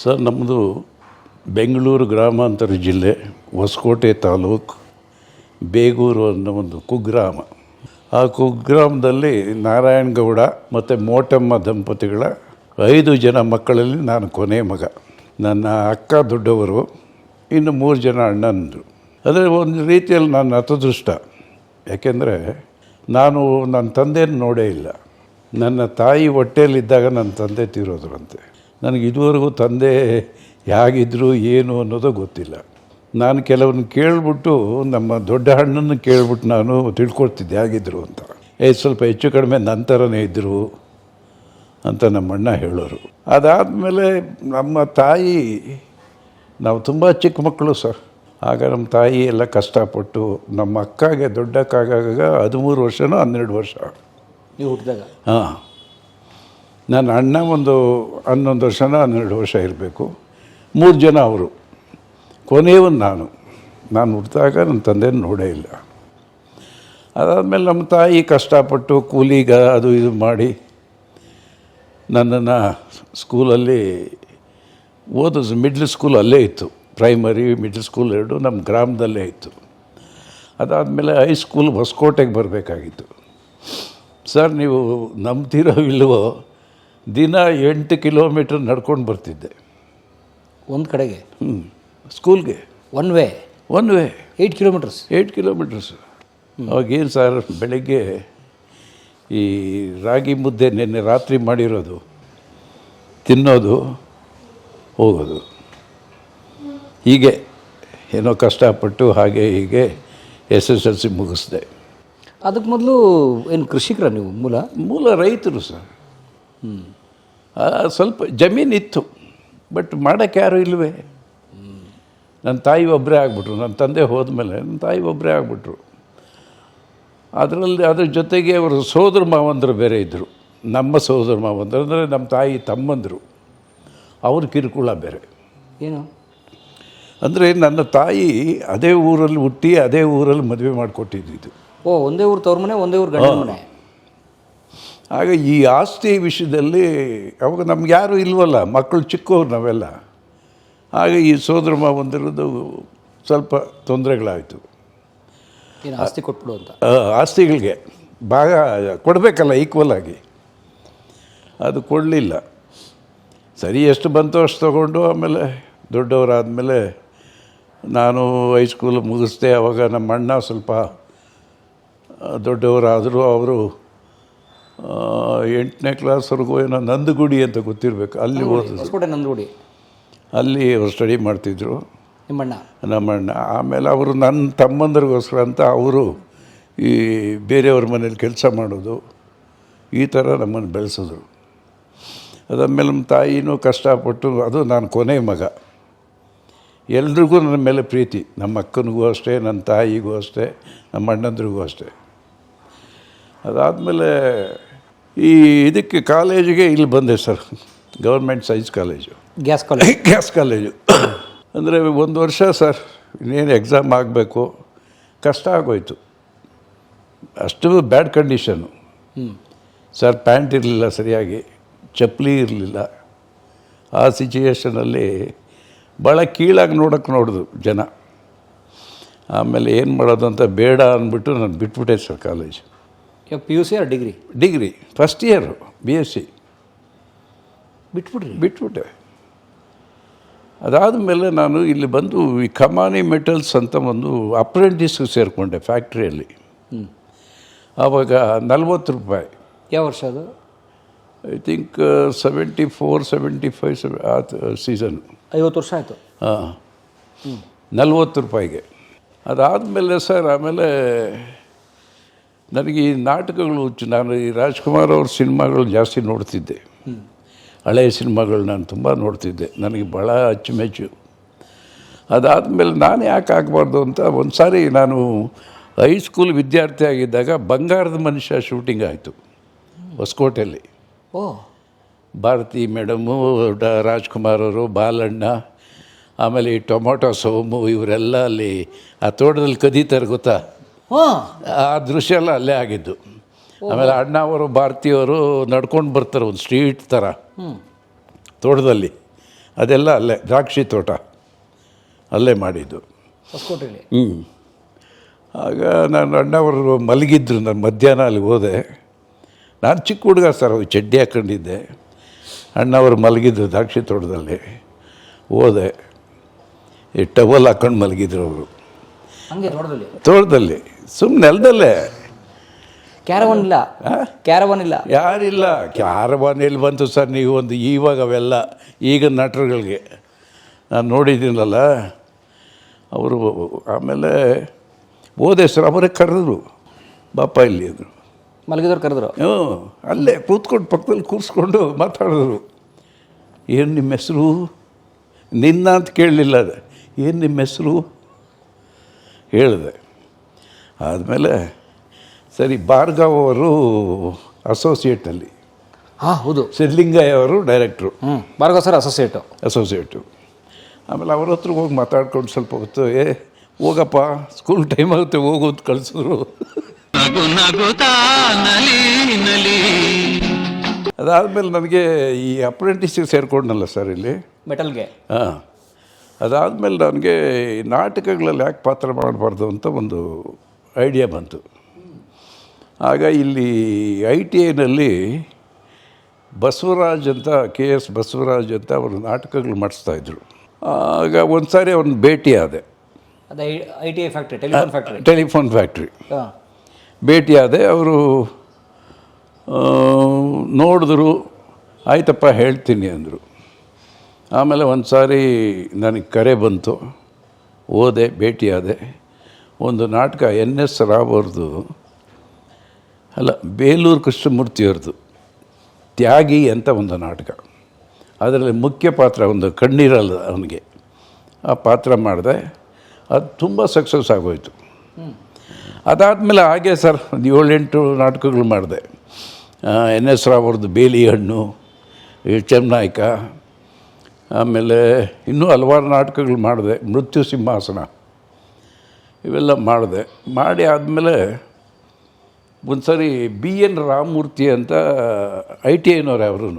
Sir ನಮ್ಮದು ಬೆಂಗಳೂರು ಗ್ರಾಮಾಂತರ ಜಿಲ್ಲೆ ಹೊಸಕೋಟೆ ತಾಲೂಕು ಬೇಗೂರು ಅನ್ನೋ ಒಂದು ಕುಗ್ರಾಮ. ಆ ಕುಗ್ರಾಮದಲ್ಲಿ ನಾರಾಯಣಗೌಡ ಮತ್ತು ಮೋಟಮ್ಮ ದಂಪತಿಗಳ 5 ಜನ ಮಕ್ಕಳಲ್ಲಿ ನಾನು ಕೊನೆ ಮಗ. ನನ್ನ ಅಕ್ಕ ದೊಡ್ಡವರು, ಇನ್ನು 3 ಜನ ಅಣ್ಣಂದರು. ಆದರೆ ಒಂದು ರೀತಿಯಲ್ಲಿ ನಾನು ಹತದೃಷ್ಟ. ಯಾಕೆಂದರೆ ನಾನು ನನ್ನ ತಂದೆಯನ್ನು ನೋಡೇ ಇಲ್ಲ. ನನ್ನ ತಾಯಿ ಹೊಟ್ಟೆಯಲ್ಲಿದ್ದಾಗ ನನ್ನ ತಂದೆ ತೀರೋದ್ರಂತೆ. ನನಗೆ ಇದುವರೆಗೂ ತಂದೆ ಹೇಗಿದ್ದರು ಏನು ಅನ್ನೋದು ಗೊತ್ತಿಲ್ಲ. ನಾನು ಕೆಲವನ್ನ ಕೇಳಿಬಿಟ್ಟು ನಮ್ಮ ದೊಡ್ಡ ಅಣ್ಣನ ಕೇಳಿಬಿಟ್ಟು ನಾನು ತಿಳ್ಕೊಳ್ತಿದ್ದೆ ಹೇಗಿದ್ದರು ಅಂತ. ಸ್ವಲ್ಪ ಹೆಚ್ಚು ಕಡಿಮೆ ನನ್ನ ಥರನೇ ಇದ್ದರು ಅಂತ ನಮ್ಮ ಅಣ್ಣ ಹೇಳೋರು. ಅದಾದಮೇಲೆ ನಮ್ಮ ತಾಯಿ, ನಾವು ತುಂಬ ಚಿಕ್ಕ ಮಕ್ಕಳು ಸರ್. ಆಗ ನಮ್ಮ ತಾಯಿ ಎಲ್ಲ ಕಷ್ಟಪಟ್ಟು ನಮ್ಮ ಅಕ್ಕಗೆ ದೊಡ್ಡ ಅಕ್ಕಾಗ 13 ವರ್ಷನೋ 12 ವರ್ಷ ನೀವು ಹುಟ್ಟಿದಾಗ. ಹಾಂ, ನನ್ನ ಅಣ್ಣ ಒಂದು 11 ವರ್ಷನೋ 12 ವರ್ಷ ಇರಬೇಕು. 3 ಜನ ಅವರು. ಕೊನೆಯವನು ನಾನು ಹುಟ್ಟಿದಾಗ ನನ್ನ ತಂದೆನ ನೋಡೇ ಇಲ್ಲ. ಅದಾದಮೇಲೆ ನಮ್ಮ ತಾಯಿ ಕಷ್ಟಪಟ್ಟು ಕೂಲಿಗ ಅದು ಇದು ಮಾಡಿ ನನ್ನನ್ನು ಸ್ಕೂಲಲ್ಲಿ ಓದಿಸ್. ಮಿಡ್ಲ್ ಸ್ಕೂಲ್ ಅಲ್ಲೇ ಇತ್ತು, ಪ್ರೈಮರಿ ಮಿಡ್ಲ್ ಸ್ಕೂಲ್ 2 ನಮ್ಮ ಗ್ರಾಮದಲ್ಲೇ ಇತ್ತು. ಅದಾದಮೇಲೆ ಹೈಸ್ಕೂಲ್ ಹೊಸಕೋಟೆಗೆ ಬರಬೇಕಾಗಿತ್ತು. ಸರ್ ನೀವು ನಂಬ್ತಿರೋ ಇಲ್ವೋ, ದಿನ 8 ಕಿಲೋಮೀಟ್ರ್ ನಡ್ಕೊಂಡು ಬರ್ತಿದ್ದೆ ಒಂದು ಕಡೆಗೆ. ಸ್ಕೂಲ್ಗೆ ಒನ್ ವೇ 8 ಕಿಲೋಮೀಟರ್ಸ್. 8 ಕಿಲೋಮೀಟರ್ಸ್. ಅವಾಗೇನು ಸರ್, ಬೆಳಗ್ಗೆ ಈ ರಾಗಿ ಮುದ್ದೆ ನಿನ್ನೆ ರಾತ್ರಿ ಮಾಡಿರೋದು ತಿನ್ನೋದು, ಹೋಗೋದು, ಹೀಗೆ ಏನೋ ಕಷ್ಟಪಟ್ಟು ಹಾಗೆ ಹೀಗೆ SSLC ಮುಗಿಸ್ದೆ. ಅದಕ್ಕೆ ಮೊದಲು ಏನು ಕೃಷಿಕರ ನೀವು? ಮೂಲ ರೈತರು ಸರ್. ಸ್ವಲ್ಪ ಜಮೀನಿತ್ತು, ಬಟ್ ಮಾಡೋಕ್ಕೆ ಯಾರೂ ಇಲ್ಲವೇ. ನನ್ನ ತಾಯಿ ಒಬ್ಬರೇ ಆಗಿಬಿಟ್ರು. ನನ್ನ ತಂದೆ ಹೋದ್ಮೇಲೆ ನನ್ನ ತಾಯಿ ಒಬ್ಬರೇ ಆಗಿಬಿಟ್ರು. ಅದ್ರ ಜೊತೆಗೆ ಅವರು ಸೋದರ ಮಾವಂದರು ಬೇರೆ ಇದ್ದರು. ನಮ್ಮ ಸೋದರ ಮಾವಂದರು ಅಂದರೆ ನಮ್ಮ ತಾಯಿ ತಮ್ಮಂದರು, ಅವ್ರ ಕಿರುಕುಳ ಬೇರೆ. ಏನು ಅಂದರೆ ನನ್ನ ತಾಯಿ ಅದೇ ಊರಲ್ಲಿ ಹುಟ್ಟಿ ಅದೇ ಊರಲ್ಲಿ ಮದುವೆ ಮಾಡಿಕೊಟ್ಟಿದ್ದು. ಒಂದೇ ಊರು ತವ್ರ ಮನೆ, ಒಂದೇ ಊರು ಗಂಡನ ಮನೆ. ಆಗ ಈ ಆಸ್ತಿ ವಿಷಯದಲ್ಲಿ ಅವಾಗ ನಮ್ಗೆ ಯಾರೂ ಇಲ್ವಲ್ಲ, ಮಕ್ಕಳು ಚಿಕ್ಕವ್ರು ನಾವೆಲ್ಲ. ಆಗ ಈ ಸೋದರ ಮಾವಂದಿರೋದು ಸ್ವಲ್ಪ ತೊಂದರೆಗಳಾಯಿತು. ಏನು ಆಸ್ತಿ ಕೊಟ್ಬಿಡು ಅಂತ. ಆಸ್ತಿಗಳಿಗೆ ಭಾಗ ಕೊಡಬೇಕಲ್ಲ ಈಕ್ವಲ್ ಆಗಿ, ಅದು ಕೊಡಲಿಲ್ಲ. ಸರಿ, ಎಷ್ಟು ಬಂತೋ ಅಷ್ಟು ತೊಗೊಂಡು ಆಮೇಲೆ ದೊಡ್ಡವರಾದಮೇಲೆ ನಾನು ಹೈಸ್ಕೂಲ್ ಮುಗಿಸ್ದೆ. ಆವಾಗ ನಮ್ಮ ಅಣ್ಣ ಸ್ವಲ್ಪ ದೊಡ್ಡವರಾದರು. ಅವರು 8ನೇ ಕ್ಲಾಸ್ವರೆಗೂ ಏನೋ ನಂದಗುಡಿ ಅಂತ ಗೊತ್ತಿರಬೇಕು, ಅಲ್ಲಿ ಓದಿದ್ರು. ನಂದಗುಡಿ ಅಲ್ಲಿ ಅವರು ಸ್ಟಡಿ ಮಾಡ್ತಿದ್ರು ನಮ್ಮಣ್ಣ. ಆಮೇಲೆ ಅವರು ನನ್ನ ತಮ್ಮಂದ್ರಿಗೋಸ್ಕರ ಅಂತ ಅವರು ಈ ಬೇರೆಯವ್ರ ಮನೇಲಿ ಕೆಲಸ ಮಾಡೋದು, ಈ ಥರ ನಮ್ಮನ್ನು ಬೆಳೆಸಿದ್ರು. ಅದಾದಮೇಲೆ ನಮ್ಮ ತಾಯಿನೂ ಕಷ್ಟಪಟ್ಟು, ಅದು ನಾನು ಕೊನೆ ಮಗ. ಎಲ್ರಿಗೂ ನನ್ನ ಮೇಲೆ ಪ್ರೀತಿ, ನಮ್ಮ ಅಕ್ಕನಿಗೂ ಅಷ್ಟೇ, ನನ್ನ ತಾಯಿಗೂ ಅಷ್ಟೇ, ನಮ್ಮ ಅಣ್ಣಂದ್ರಿಗೂ ಅಷ್ಟೇ. ಅದಾದಮೇಲೆ ಈ ಇದಕ್ಕೆ ಕಾಲೇಜಿಗೆ ಇಲ್ಲಿ ಬಂದೆ sir, government science college, gas college. ಅಂದರೆ 1 ವರ್ಷ ಸರ್, ಇನ್ನೇನು ಎಕ್ಸಾಮ್ ಆಗಬೇಕು, ಕಷ್ಟ ಆಗೋಯ್ತು. ಅಷ್ಟು ಬ್ಯಾಡ್ ಕಂಡೀಷನ್ನು ಸರ್. ಪ್ಯಾಂಟ್ ಇರಲಿಲ್ಲ ಸರಿಯಾಗಿ, ಚಪ್ಪಲಿ ಇರಲಿಲ್ಲ. ಆ ಸಿಚುಯೇಷನಲ್ಲಿ ಭಾಳ ಕೀಳಾಗಿ ನೋಡಿದ್ರು ಜನ. ಆಮೇಲೆ ಏನು ಮಾಡೋದು ಅಂತ ಬೇಡ ಅಂದ್ಬಿಟ್ಟು ನಾನು ಬಿಟ್ಬಿಟ್ಟೆ sir college. PUC degree first year BSc ಬಿಟ್ಬಿಟ್ಟೆ. ಅದಾದಮೇಲೆ ನಾನು ಇಲ್ಲಿ ಬಂದು ಈ ಕಮಾನಿ ಮೆಟಲ್ಸ್ ಅಂತ ಒಂದು ಅಪ್ರೆಂಟಿಸ್ಗೆ ಸೇರಿಕೊಂಡೆ ಫ್ಯಾಕ್ಟ್ರಿಯಲ್ಲಿ. ಆವಾಗ 40 ರೂಪಾಯಿ. ಯಾವ ವರ್ಷ ಅದು? ಐ ಥಿಂಕ್ 74, 75 ಆ ಸೀಸನ್. 50 ವರ್ಷ ಆಯಿತು. ಹಾಂ, 40 ರೂಪಾಯಿಗೆ. ಅದಾದಮೇಲೆ ಸರ್, ಆಮೇಲೆ ನನಗೆ ಈ ನಾಟಕಗಳು ಹುಚ್ಚು. ನಾನು ಈ ರಾಜ್ಕುಮಾರ್ ಅವ್ರ ಸಿನಿಮಾಗಳು ಜಾಸ್ತಿ ನೋಡ್ತಿದ್ದೆ. ಹಳೆಯ ಸಿನಿಮಾಗಳು ನಾನು ತುಂಬ ನೋಡ್ತಿದ್ದೆ, ನನಗೆ ಭಾಳ ಅಚ್ಚುಮೆಚ್ಚು. ಅದಾದಮೇಲೆ ನಾನು ಯಾಕೆ ಆಗಬಾರ್ದು ಅಂತ ಒಂದು ಸಾರಿ ನಾನು ಹೈಸ್ಕೂಲ್ ವಿದ್ಯಾರ್ಥಿ ಆಗಿದ್ದಾಗ ಬಂಗಾರದ ಮನುಷ್ಯ ಶೂಟಿಂಗ್ ಆಯಿತು ಹೊಸಕೋಟೆಯಲ್ಲಿ. ಭಾರತಿ ಮೇಡಮು, ರಾಜ್ಕುಮಾರ್ ಅವರು, ಬಾಲಣ್ಣ, ಆಮೇಲೆ ಈ ಟೊಮೊಟೊ ಸೋಮು, ಇವರೆಲ್ಲ ಅಲ್ಲಿ ಆ ತೋಟದಲ್ಲಿ ಕದೀತಾರೆ ಗೊತ್ತಾ, ಆ ದೃಶ್ಯ ಎಲ್ಲ ಅಲ್ಲೇ ಆಗಿದ್ದು. ಆಮೇಲೆ ಅಣ್ಣ ಅವರು ಭಾರತೀಯವರು ನಡ್ಕೊಂಡು ಬರ್ತಾರೆ ಒಂದು ಸ್ಟ್ರೀಟ್ ಥರ ತೋಟದಲ್ಲಿ, ಅದೆಲ್ಲ ಅಲ್ಲೇ ದ್ರಾಕ್ಷಿ ತೋಟ ಅಲ್ಲೇ ಮಾಡಿದ್ದು. ಹೊಸಕೋಟೆಯಲ್ಲಿ. ಆಗ ನಾನು ಅಣ್ಣವರು ಮಲಗಿದ್ರು, ನಾನು ಮಧ್ಯಾಹ್ನ ಅಲ್ಲಿ ಹೋದೆ. ನಾನು ಚಿಕ್ಕ ಹುಡುಗ ಸರ್, ಅವು ಚಡ್ಡಿ ಹಾಕ್ಕೊಂಡಿದ್ದೆ. ಅಣ್ಣವರು ಮಲಗಿದ್ರು ದ್ರಾಕ್ಷಿ ತೋಟದಲ್ಲಿ. ಹೋದೆ, ಈ ಟವಲ್ ಹಾಕ್ಕೊಂಡು ಮಲಗಿದ್ರು ಅವರು ಹಂಗೆ ತೋಟದಲ್ಲಿ, ಸುಮ್ಮನೆ ನೆಲದಲ್ಲೇ. ಕ್ಯಾರವನ್ ಇಲ್ಲ, ಕ್ಯಾರವನ್ ಇಲ್ಲ, ಯಾರಿಲ್ಲ. ಕ್ಯಾರವಾನ್ ಎಲ್ಲಿ ಬಂತು ಸರ್? ನೀವು ಒಂದು ಇವಾಗ ಅವೆಲ್ಲ ಈಗ ನಟರುಗಳಿಗೆ ನಾನು ನೋಡಿದ್ದೀನಲ್ಲ ಅವರು. ಆಮೇಲೆ ಹೋದೆ ಸರ್, ಅವರೇ ಕರೆದ್ರು, ಬಾಪ ಇಲ್ಲಿ ಅಂದರು. ಮಲಗಿದವ್ರು ಕರೆದ್ರು. ಅಲ್ಲೇ ಕೂತ್ಕೊಂಡು ಪಕ್ಕದಲ್ಲಿ ಕೂರಿಸ್ಕೊಂಡು ಮಾತಾಡಿದ್ರು. ಏನು ನಿಮ್ಮ ಹೆಸರು? ನಿನ್ನ ಅಂತ ಕೇಳಲಿಲ್ಲ, ಅದು ಏನು ನಿಮ್ಮ ಹೆಸರು ಹೇಳಿದೆ. ಆದಮೇಲೆ ಸರಿ, ಭಾರ್ಗವ್ ಅವರು ಅಸೋಸಿಯೇಟಲ್ಲಿ, ಹೌದು, ಸಿದ್ಧಲಿಂಗಯ್ಯ ಅವರು ಡೈರೆಕ್ಟ್ರು, ಭಾರ್ಗವ್ ಸರ್ ಅಸೋಸಿಯೇಟು. ಆಮೇಲೆ ಅವ್ರ ಹತ್ರ ಹೋಗಿ ಮಾತಾಡ್ಕೊಂಡು ಸ್ವಲ್ಪ ಹೊತ್ತು, ಹೋಗಪ್ಪ ಸ್ಕೂಲ್ ಟೈಮ್ ಆಗುತ್ತೆ ಹೋಗೋದು ಕಳಿಸಿದ್ರು. ಅದಾದಮೇಲೆ ನನಗೆ ಈ ಅಪ್ರೆಂಟಿಸಿಗೆ ಸೇರಿಕೊಂಡನಲ್ಲ ಸರ್ ಇಲ್ಲಿ ಮೆಟಲ್ಗೆ. ಅದಾದಮೇಲೆ ನನಗೆ ನಾಟಕಗಳಲ್ಲಿ ಯಾಕೆ ಪಾತ್ರ ಮಾಡಬಾರ್ದು ಅಂತ ಒಂದು ಐಡಿಯಾ ಬಂತು. ಆಗ ಇಲ್ಲಿ ITIನಲ್ಲಿ ಬಸವರಾಜ್ ಅಂತ, KS ಬಸವರಾಜ್ ಅಂತ ಅವರು ನಾಟಕಗಳು ಮಾಡಿಸ್ತಾಯಿದ್ರು. ಆಗ ಒಂದು ಸಾರಿ ಅವ್ರನ್ನ ಭೇಟಿ ಆದೆ. ಅದೇ ITI ಫ್ಯಾಕ್ಟ್ರಿ, ಟೆಲಿಫೋನ್ ಫ್ಯಾಕ್ಟ್ರಿ ಭೇಟಿ ಆದೆ. ಅವರು ನೋಡಿದ್ರು, ಆಯ್ತಪ್ಪ ಹೇಳ್ತೀನಿ ಅಂದರು. ಆಮೇಲೆ ಒಂದು ಸಾರಿ ನನಗೆ ಕರೆ ಬಂತು, ಹೋದೆ, ಭೇಟಿಯಾದೆ. ಒಂದು ನಾಟಕ NS ರಾವ್ ಅವ್ರದ್ದು, ಅಲ್ಲ ಬೇಲೂರು ಕೃಷ್ಣಮೂರ್ತಿಯವ್ರದ್ದು ತ್ಯಾಗಿ ಅಂತ ಒಂದು ನಾಟಕ. ಅದರಲ್ಲಿ ಮುಖ್ಯ ಪಾತ್ರ, ಒಂದು ಕಣ್ಣೀರಲ್ಲ ಅವನಿಗೆ, ಆ ಪಾತ್ರ ಮಾಡಿದೆ. ಅದು ತುಂಬ ಸಕ್ಸಸ್ ಆಗೋಯ್ತು. ಅದಾದಮೇಲೆ ಹಾಗೆ ಸರ್ ಒಂದು 7-8 ನಾಟಕಗಳು ಮಾಡಿದೆ. NS ರಾವ್ ಅವ್ರದ್ದು ಬೇಲಿ ಹಣ್ಣು, ಚೆನ್ನನಾಯಕ, ಆಮೇಲೆ ಇನ್ನೂ ಹಲವಾರು ನಾಟಕಗಳು ಮಾಡಿದೆ. ಮೃತ್ಯು ಸಿಂಹಾಸನ ಇವೆಲ್ಲ ಮಾಡಿದೆ. ಮಾಡಿ ಆದಮೇಲೆ ಒಂದು ಸರಿ BN ರಾಮಮೂರ್ತಿ ಅಂತ ITIನವ್ರೆ ಅವರು.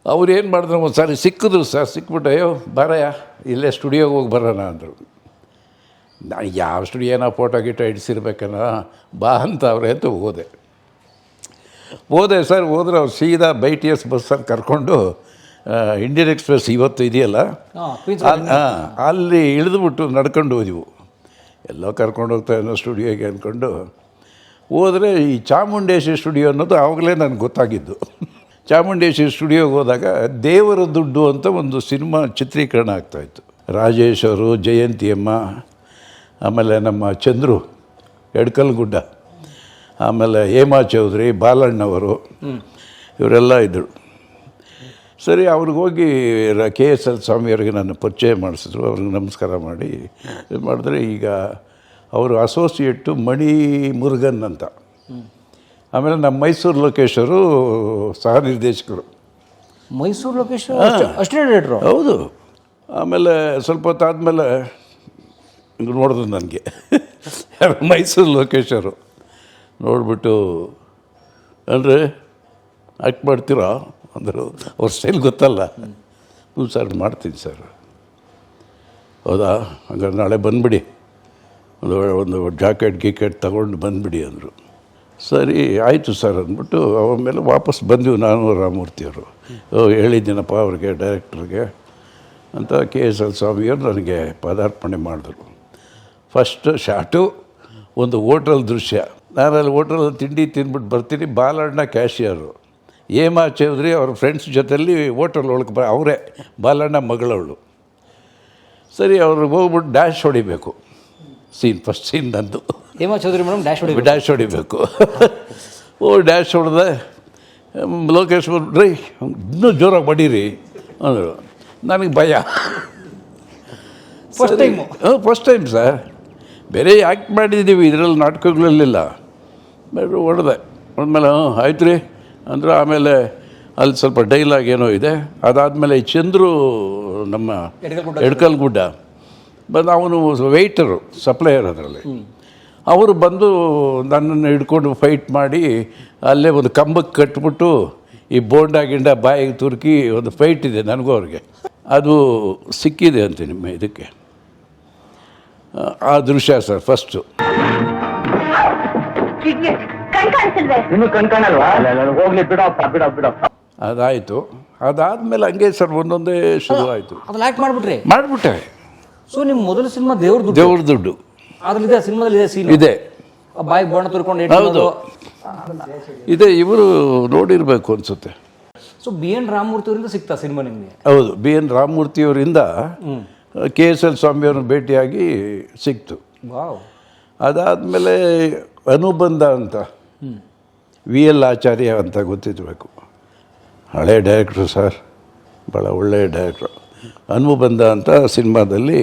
ಅವ್ರು ಏನು ಮಾಡಿದ್ರು, ಒಂದು ಸಾರಿ ಸಿಕ್ಕಿದ್ರು ಸರ್. ಸಿಕ್ಬಿಟ್ಟು, ಅಯ್ಯೋ ಬಾರಯ್ಯ ಇಲ್ಲೇ ಸ್ಟುಡಿಯೋಗೆ ಹೋಗಿ ಬರೋಣ ಅಂದರು. ನಾನು ಯಾವ ಸ್ಟುಡಿಯೋನ ಫೋಟೋ ಗಿಟೋ ಇಡಿಸಿರ್ಬೇಕನ್ನ, ಬಾ ಅಂತ ಅವ್ರ ಅಂತ ಹೋದೆ ಸರ್. ಹೋದ್ರೆ ಅವ್ರು ಸೀದಾ BTS ಬಸ್ಸಲ್ಲಿ ಕರ್ಕೊಂಡು ಇಂಡಿಯನ್ ಎಕ್ಸ್ಪ್ರೆಸ್ ಇವತ್ತು ಇದೆಯಲ್ಲ ಅಲ್ಲಿ ಇಳಿದುಬಿಟ್ಟು ನಡ್ಕೊಂಡು ಹೋದೆವು. ಎಲ್ಲೋ ಕರ್ಕೊಂಡು ಹೋಗ್ತಾಯಿನೋ ಸ್ಟುಡಿಯೋಗೆ ಅಂದ್ಕೊಂಡು ಹೋದರೆ, ಈ ಚಾಮುಂಡೇಶ್ವರಿ ಸ್ಟುಡಿಯೋ ಅನ್ನೋದು ಆವಾಗಲೇ ನನಗೆ ಗೊತ್ತಾಗಿದ್ದು. ಚಾಮುಂಡೇಶ್ವರಿ ಸ್ಟುಡಿಯೋಗೆ ಹೋದಾಗ ದೇವರ ದುಡ್ಡು ಅಂತ ಒಂದು ಸಿನಿಮಾ ಚಿತ್ರೀಕರಣ ಆಗ್ತಾಯಿತ್ತು. ರಾಜೇಶ್ ಅವರು, ಜಯಂತಿಯಮ್ಮ, ಆಮೇಲೆ ನಮ್ಮ ಚಂದ್ರು ಎಡ್ಕಲ್ಗುಡ್ಡ, ಆಮೇಲೆ ಹೇಮಾ ಚೌಧರಿ, ಬಾಲಣ್ಣವರು, ಇವರೆಲ್ಲ ಇದ್ದರು. ಸರಿ, ಅವ್ರಿಗೋಗಿ KSL ಸ್ವಾಮಿಯವ್ರಿಗೆ ನಾನು ಪರಿಚಯ ಮಾಡಿಸಿದ್ರು. ಅವ್ರಿಗೆ ನಮಸ್ಕಾರ ಮಾಡಿ ಇದು ಮಾಡಿದ್ರೆ, ಈಗ ಅವರು ಅಸೋಸಿಯೇಟು ಮಣಿ ಮುರುಗನ್ ಅಂತ. ಆಮೇಲೆ ನಮ್ಮ ಮೈಸೂರು ಲೋಕೇಶರು ಸಹ ನಿರ್ದೇಶಕರು. ಮೈಸೂರು ಲೋಕೇಶ್ ಅಷ್ಟೇ ಡೈರೆಕ್ಟ್ರು? ಹೌದು. ಆಮೇಲೆ ಸ್ವಲ್ಪ ಹೊತ್ತಾದಮೇಲೆ ನೋಡಿದ್ರು ನನಗೆ ಮೈಸೂರು ಲೋಕೇಶರು. ನೋಡಿಬಿಟ್ಟು, ಅಂದರೆ ಆ್ಯಕ್ಟ್ ಮಾಡ್ತೀರಾ ಅಂದರು. ಅವ್ರ ಸ್ಟೈಲ್ ಗೊತ್ತಲ್ಲ. ಹ್ಞೂ ಸರ್ ಮಾಡ್ತೀನಿ ಸರ್. ಹೌದಾ, ಹಂಗಾರೆ ನಾಳೆ ಬಂದುಬಿಡಿ, ಒಂದು ಜಾಕೆಟ್ ಗೀಕೆಟ್ ತಗೊಂಡು ಬಂದುಬಿಡಿ ಅಂದರು. ಸರಿ ಆಯಿತು ಸರ್ ಅಂದ್ಬಿಟ್ಟು ಆಮೇಲೆ ವಾಪಸ್ ಬಂದೆವು ನಾನು ರಾಮಮೂರ್ತಿಯವರು. ಹೇಳಿದ್ದೀನಪ್ಪ ಅವ್ರಿಗೆ, ಡೈರೆಕ್ಟ್ರಿಗೆ ಅಂತ. KSL ಸ್ವಾಮಿಯವರು ನನಗೆ ಪದಾರ್ಪಣೆ ಮಾಡಿದ್ರು. ಫಸ್ಟ್ ಶಾಟು ಒಂದು ಹೋಟೆಲ್ ದೃಶ್ಯ. ನಾನು ಅಲ್ಲಿ ಹೋಟೆಲಲ್ಲಿ ತಿಂಡಿ ತಿಂದ್ಬಿಟ್ಟು ಬರ್ತೀನಿ. ಬಾಲಣ್ಣ ಕ್ಯಾಶಿಯರು, ಹೇಮಾ ಚೌಧರಿ ಅವ್ರ ಫ್ರೆಂಡ್ಸ್ ಜೊತೆಯಲ್ಲಿ ಹೋಟೆಲ್ ಒಳಗೆ ಅವರೇ ಬಾಲಣ್ಣ ಮಗಳವಳು. ಸರಿ, ಅವ್ರಿಗೆ ಹೋಗ್ಬಿಟ್ಟು ಡ್ಯಾಶ್ ಹೊಡಿಬೇಕು. ಫಸ್ಟ್ ಸೀನ್ ನಂದು. ಹೇಮಾ ಚೌಧರಿ ಮೇಡಮ್ ಡ್ಯಾಶ್ ಹೊಡಿಬೇಕು. ಡ್ಯಾಶ್ ಹೊಡೆದೆ. ಲೋಕೇಶ್ ರೀ ಇನ್ನೂ ಜೋರಾಗಿ ಬಡೀರಿ ಅಂದರು. ನನಗೆ ಭಯ. First time sir. ಬೇರೆ ಆ್ಯಕ್ಟ್ ಮಾಡಿದ್ದೀವಿ ಇದರಲ್ಲಿ, ನಾಟಕಗಳಲ್ಲಿಲ್ಲ. ಬೇರೆ ಹೊಡೆದೆ. ಹೊಡೆದ್ಮೇಲೆ ಆಯ್ತು ರೀ ಅಂದರು. ಆಮೇಲೆ ಅಲ್ಲಿ ಸ್ವಲ್ಪ ಡೈಲಾಗ್ ಏನೋ ಇದೆ. ಅದಾದಮೇಲೆ ಚಂದ್ರು, ನಮ್ಮ ಎಡ್ಕಲ್ಗುಡ್ಡ ಬಂದು, ಅವನು ವೆಯ್ಟರು, ಸಪ್ಲೈಯರ್ ಅದರಲ್ಲಿ. ಅವರು ಬಂದು ನನ್ನನ್ನು ಹಿಡ್ಕೊಂಡು ಫೈಟ್ ಮಾಡಿ ಅಲ್ಲೇ ಒಂದು ಕಂಬಕ್ಕೆ ಕಟ್ಬಿಟ್ಟು ಈ ಬೋಂಡ ಗಿಂಡ ಬಾಯಿಗೆ ತುರುಕಿ ಒಂದು ಫೈಟ್ ಇದೆ ನನಗೂ ಅವ್ರಿಗೆ, ಅದು ಸಿಕ್ಕಿದೆ ಅಂತ ನಿಮ್ಮ ಇದಕ್ಕೆ. ಆ ದೃಶ್ಯ ಸರ್ ಫಸ್ಟು. ಅದಾಯಿತು. ಅದಾದಮೇಲೆ ಹಂಗೆ ಸರ್ ಒಂದೊಂದೇ ಶುರು ಆಯಿತು. ಅದ್ರಲ್ಲಿ ಆ್ಯಕ್ಟ್ ಮಾಡಿಬಿಟ್ರಿ? ಮಾಡಿಬಿಟ್ಟೆ. ಸೊ ನಿಮ್ಮ ಮೊದಲ ಸಿನಿಮಾ ದೇವ್ರ ದುಡ್ಡು ಅದ್ರಲ್ಲಿದೆ, ಸಿನಿಮಾದಲ್ಲಿ ಇದೆ ಸೀನ್ ಇದೆ. ಬಾಯಿಗೆ ಬಣ್ಣ ತುರ್ಕೊಂಡು ಹೌದು ಇದೆ. ಇವರು ನೋಡಿರಬೇಕು ಅನಿಸುತ್ತೆ. ಸೊ ಬಿ ಎನ್ ರಾಮಮೂರ್ತಿ ಅವರಿಂದ ಸಿಗ್ತಾ ಸಿನಿಮಾ ನಿಮಗೆ? ಹೌದು, ಬಿ ಎನ್ ರಾಮಮೂರ್ತಿಯವರಿಂದ KSL ಸ್ವಾಮಿಯವ್ರನ್ನ ಭೇಟಿಯಾಗಿ ಸಿಕ್ತು. ವಾವ್. ಅದಾದಮೇಲೆ ಅನುಬಂಧ ಅಂತ VL ಆಚಾರ್ಯ ಅಂತ ಗೊತ್ತಿರಬೇಕು, ಹಳೆ ಡೈರೆಕ್ಟ್ರು ಸರ್, ಭಾಳ ಒಳ್ಳೆಯ ಡೈರೆಕ್ಟ್ರು. ಅನುಬಂಧ ಅಂತ ಸಿನಿಮಾದಲ್ಲಿ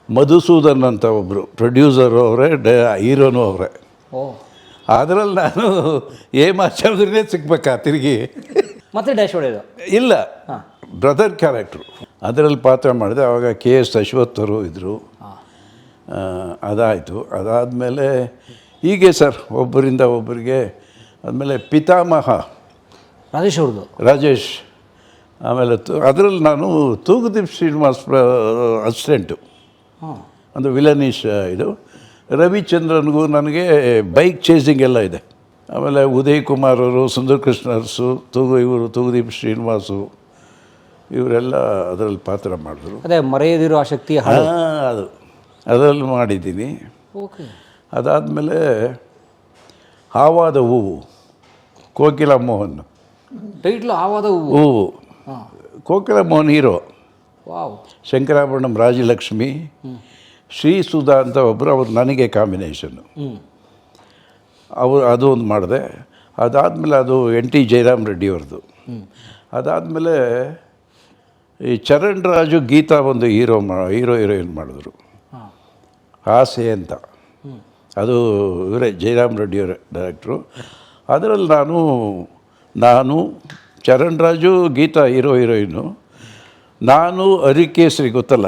ಮಧುಸೂದನ್ ಅಂತ ಒಬ್ಬರು ಪ್ರೊಡ್ಯೂಸರು ಅವರೇ, ಹೀರೋನು ಅವರೇ. ಅದರಲ್ಲಿ ನಾನು ಹೇಮಾಚಾರ್ಯರೇ ಸಿಗ್ಬೇಕಾ ತಿರುಗಿ? ಮತ್ತೆ ಡ್ಯಾಶ್ ಹೊಡೆಯೋದು? ಇಲ್ಲ, ಬ್ರದರ್ ಕ್ಯಾರೆಕ್ಟ್ರು ಅದರಲ್ಲಿ ಪಾತ್ರ ಮಾಡಿದೆ. ಆವಾಗ KS ಅಶ್ವಥರು ಇದ್ದರು. ಅದಾಯಿತು. ಅದಾದಮೇಲೆ ಹೀಗೆ ಸರ್ ಒಬ್ಬರಿಂದ ಒಬ್ಬರಿಗೆ. ಆದಮೇಲೆ ಪಿತಾಮಹ ರಾಜೇಶ್ ಅವ್ರದ್ದು, ರಾಜೇಶ್. ಆಮೇಲೆ ಅದರಲ್ಲಿ ನಾನು ತೂಗುದೀಪ್ ಶ್ರೀನಿವಾಸ್ ಅಸಿಸ್ಟೆಂಟು, ಒಂದು ವಿಲನೀಶ್ ಇದು. ರವಿಚಂದ್ರನ್ಗೂ ನನಗೆ ಬೈಕ್ ಚೇಸಿಂಗ್ ಎಲ್ಲ ಇದೆ. ಆಮೇಲೆ ಉದಯ್ ಕುಮಾರ್ ಅವರು, ಸುಂದರ್ ಕೃಷ್ಣ ಅರಸು, ಇವರು ತೂಗುದೀಪ್ ಶ್ರೀನಿವಾಸು, ಇವರೆಲ್ಲ ಅದರಲ್ಲಿ ಪಾತ್ರ ಮಾಡಿದ್ರು. ಅದೇ ಮರೆಯದಿರೋ ಆಸಕ್ತಿ ಅದು ಅದರಲ್ಲಿ ಮಾಡಿದ್ದೀನಿ. ಓಕೆ. ಅದಾದಮೇಲೆ ಹಾವಾದ ಹೂವು, ಕೋಕಿಲ ಮೋಹನ್. ಟೈಟ್ಲು ಹಾವಾದ ಹೂವು. ಕೋಕಿಲ ಮೋಹನ್ ಹೀರೋ. ವಾವ್. ಶಂಕರಾಭರಣಂ ರಾಜಲಕ್ಷ್ಮಿ, ಶ್ರೀ ಸುಧಾ ಅಂತ ಒಬ್ಬರು, ಅವ್ರು ನನಗೆ ಕಾಂಬಿನೇಷನ್ನು. ಅದು ಒಂದು ಮಾಡಿದೆ. ಅದಾದಮೇಲೆ ಅದು NT ಜಯರಾಮ್ ರೆಡ್ಡಿ ಅವ್ರದ್ದು. ಅದಾದಮೇಲೆ ಈ ಚರಣ್ ರಾಜು, ಗೀತಾ ಒಂದು ಹೀರೋ ಹೀರೋಯಿನ್ ಮಾಡಿದ್ರು, ಆಸೆ ಅಂತ. ಅದು ಇವರೇ ಜಯರಾಮ್ ರೆಡ್ಡಿಯವರ ಡೈರೆಕ್ಟ್ರು. ಅದರಲ್ಲಿ ನಾನು ಚರಣ್ ರಾಜು, ಗೀತಾ ಹೀರೋಯಿನ್ನು, ನಾನು ಹರಿಕೇಸರಿ ಗೊತ್ತಲ್ಲ,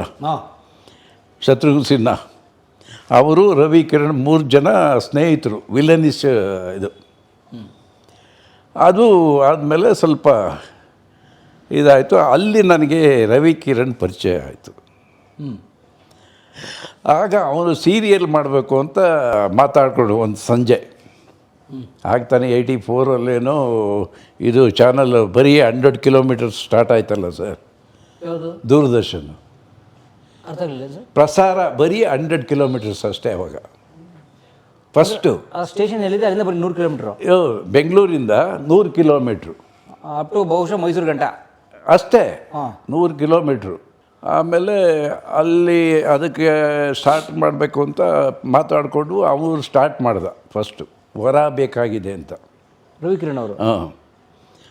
ಶತ್ರುಘ್ನ ಸಿನ್ಹಾ ಅವರು, ರವಿ ಕಿರಣ್, 3 ಜನ ಸ್ನೇಹಿತರು, ವಿಲನಿಸ್ ಇದು. ಅದು ಆದಮೇಲೆ ಸ್ವಲ್ಪ ಇದಾಯಿತು. ಅಲ್ಲಿ ನನಗೆ ರವಿ ಕಿರಣ್ ಪರಿಚಯ ಆಯಿತು. ಆಗ ಅವನು ಸೀರಿಯಲ್ ಮಾಡಬೇಕು ಅಂತ ಮಾತಾಡಿಕೊಂಡು ಒಂದು ಸಂಜೆ ಆಗ್ತಾನೆ 84ಅಲ್ಲೇನೋ ಇದು ಚಾನಲ್ ಬರೀ 100 ಕಿಲೋಮೀಟರ್ಸ್ ಸ್ಟಾರ್ಟ್ ಆಯ್ತಲ್ಲ ಸರ್, ದೂರದರ್ಶನ ಪ್ರಸಾರ ಬರೀ 100 ಕಿಲೋಮೀಟರ್ಸ್ ಅಷ್ಟೇ ಅವಾಗ. ಫಸ್ಟು ಸ್ಟೇಷನ್ ಎಲ್ಲಿದೆ ಅಲ್ಲಿಂದ ಬರೀ 100 ಕಿಲೋಮೀಟ್ರು. ಬೆಂಗಳೂರಿಂದ 100 ಕಿಲೋಮೀಟ್ರು ಅಪ್ ಟು ಬಹುಶಃ ಮೈಸೂರು ಗಂಟ ಅಷ್ಟೇ, 100 ಕಿಲೋಮೀಟ್ರು. ಆಮೇಲೆ ಅಲ್ಲಿ ಅದಕ್ಕೆ ಸ್ಟಾರ್ಟ್ ಮಾಡಬೇಕು ಅಂತ ಮಾತಾಡಿಕೊಂಡು ಅವರು ಸ್ಟಾರ್ಟ್ ಮಾಡ್ದ. ಫಸ್ಟು ವರ ಬೇಕಾಗಿದೆ ಅಂತ ರವಿಕಿರಣ್ ಅವರು.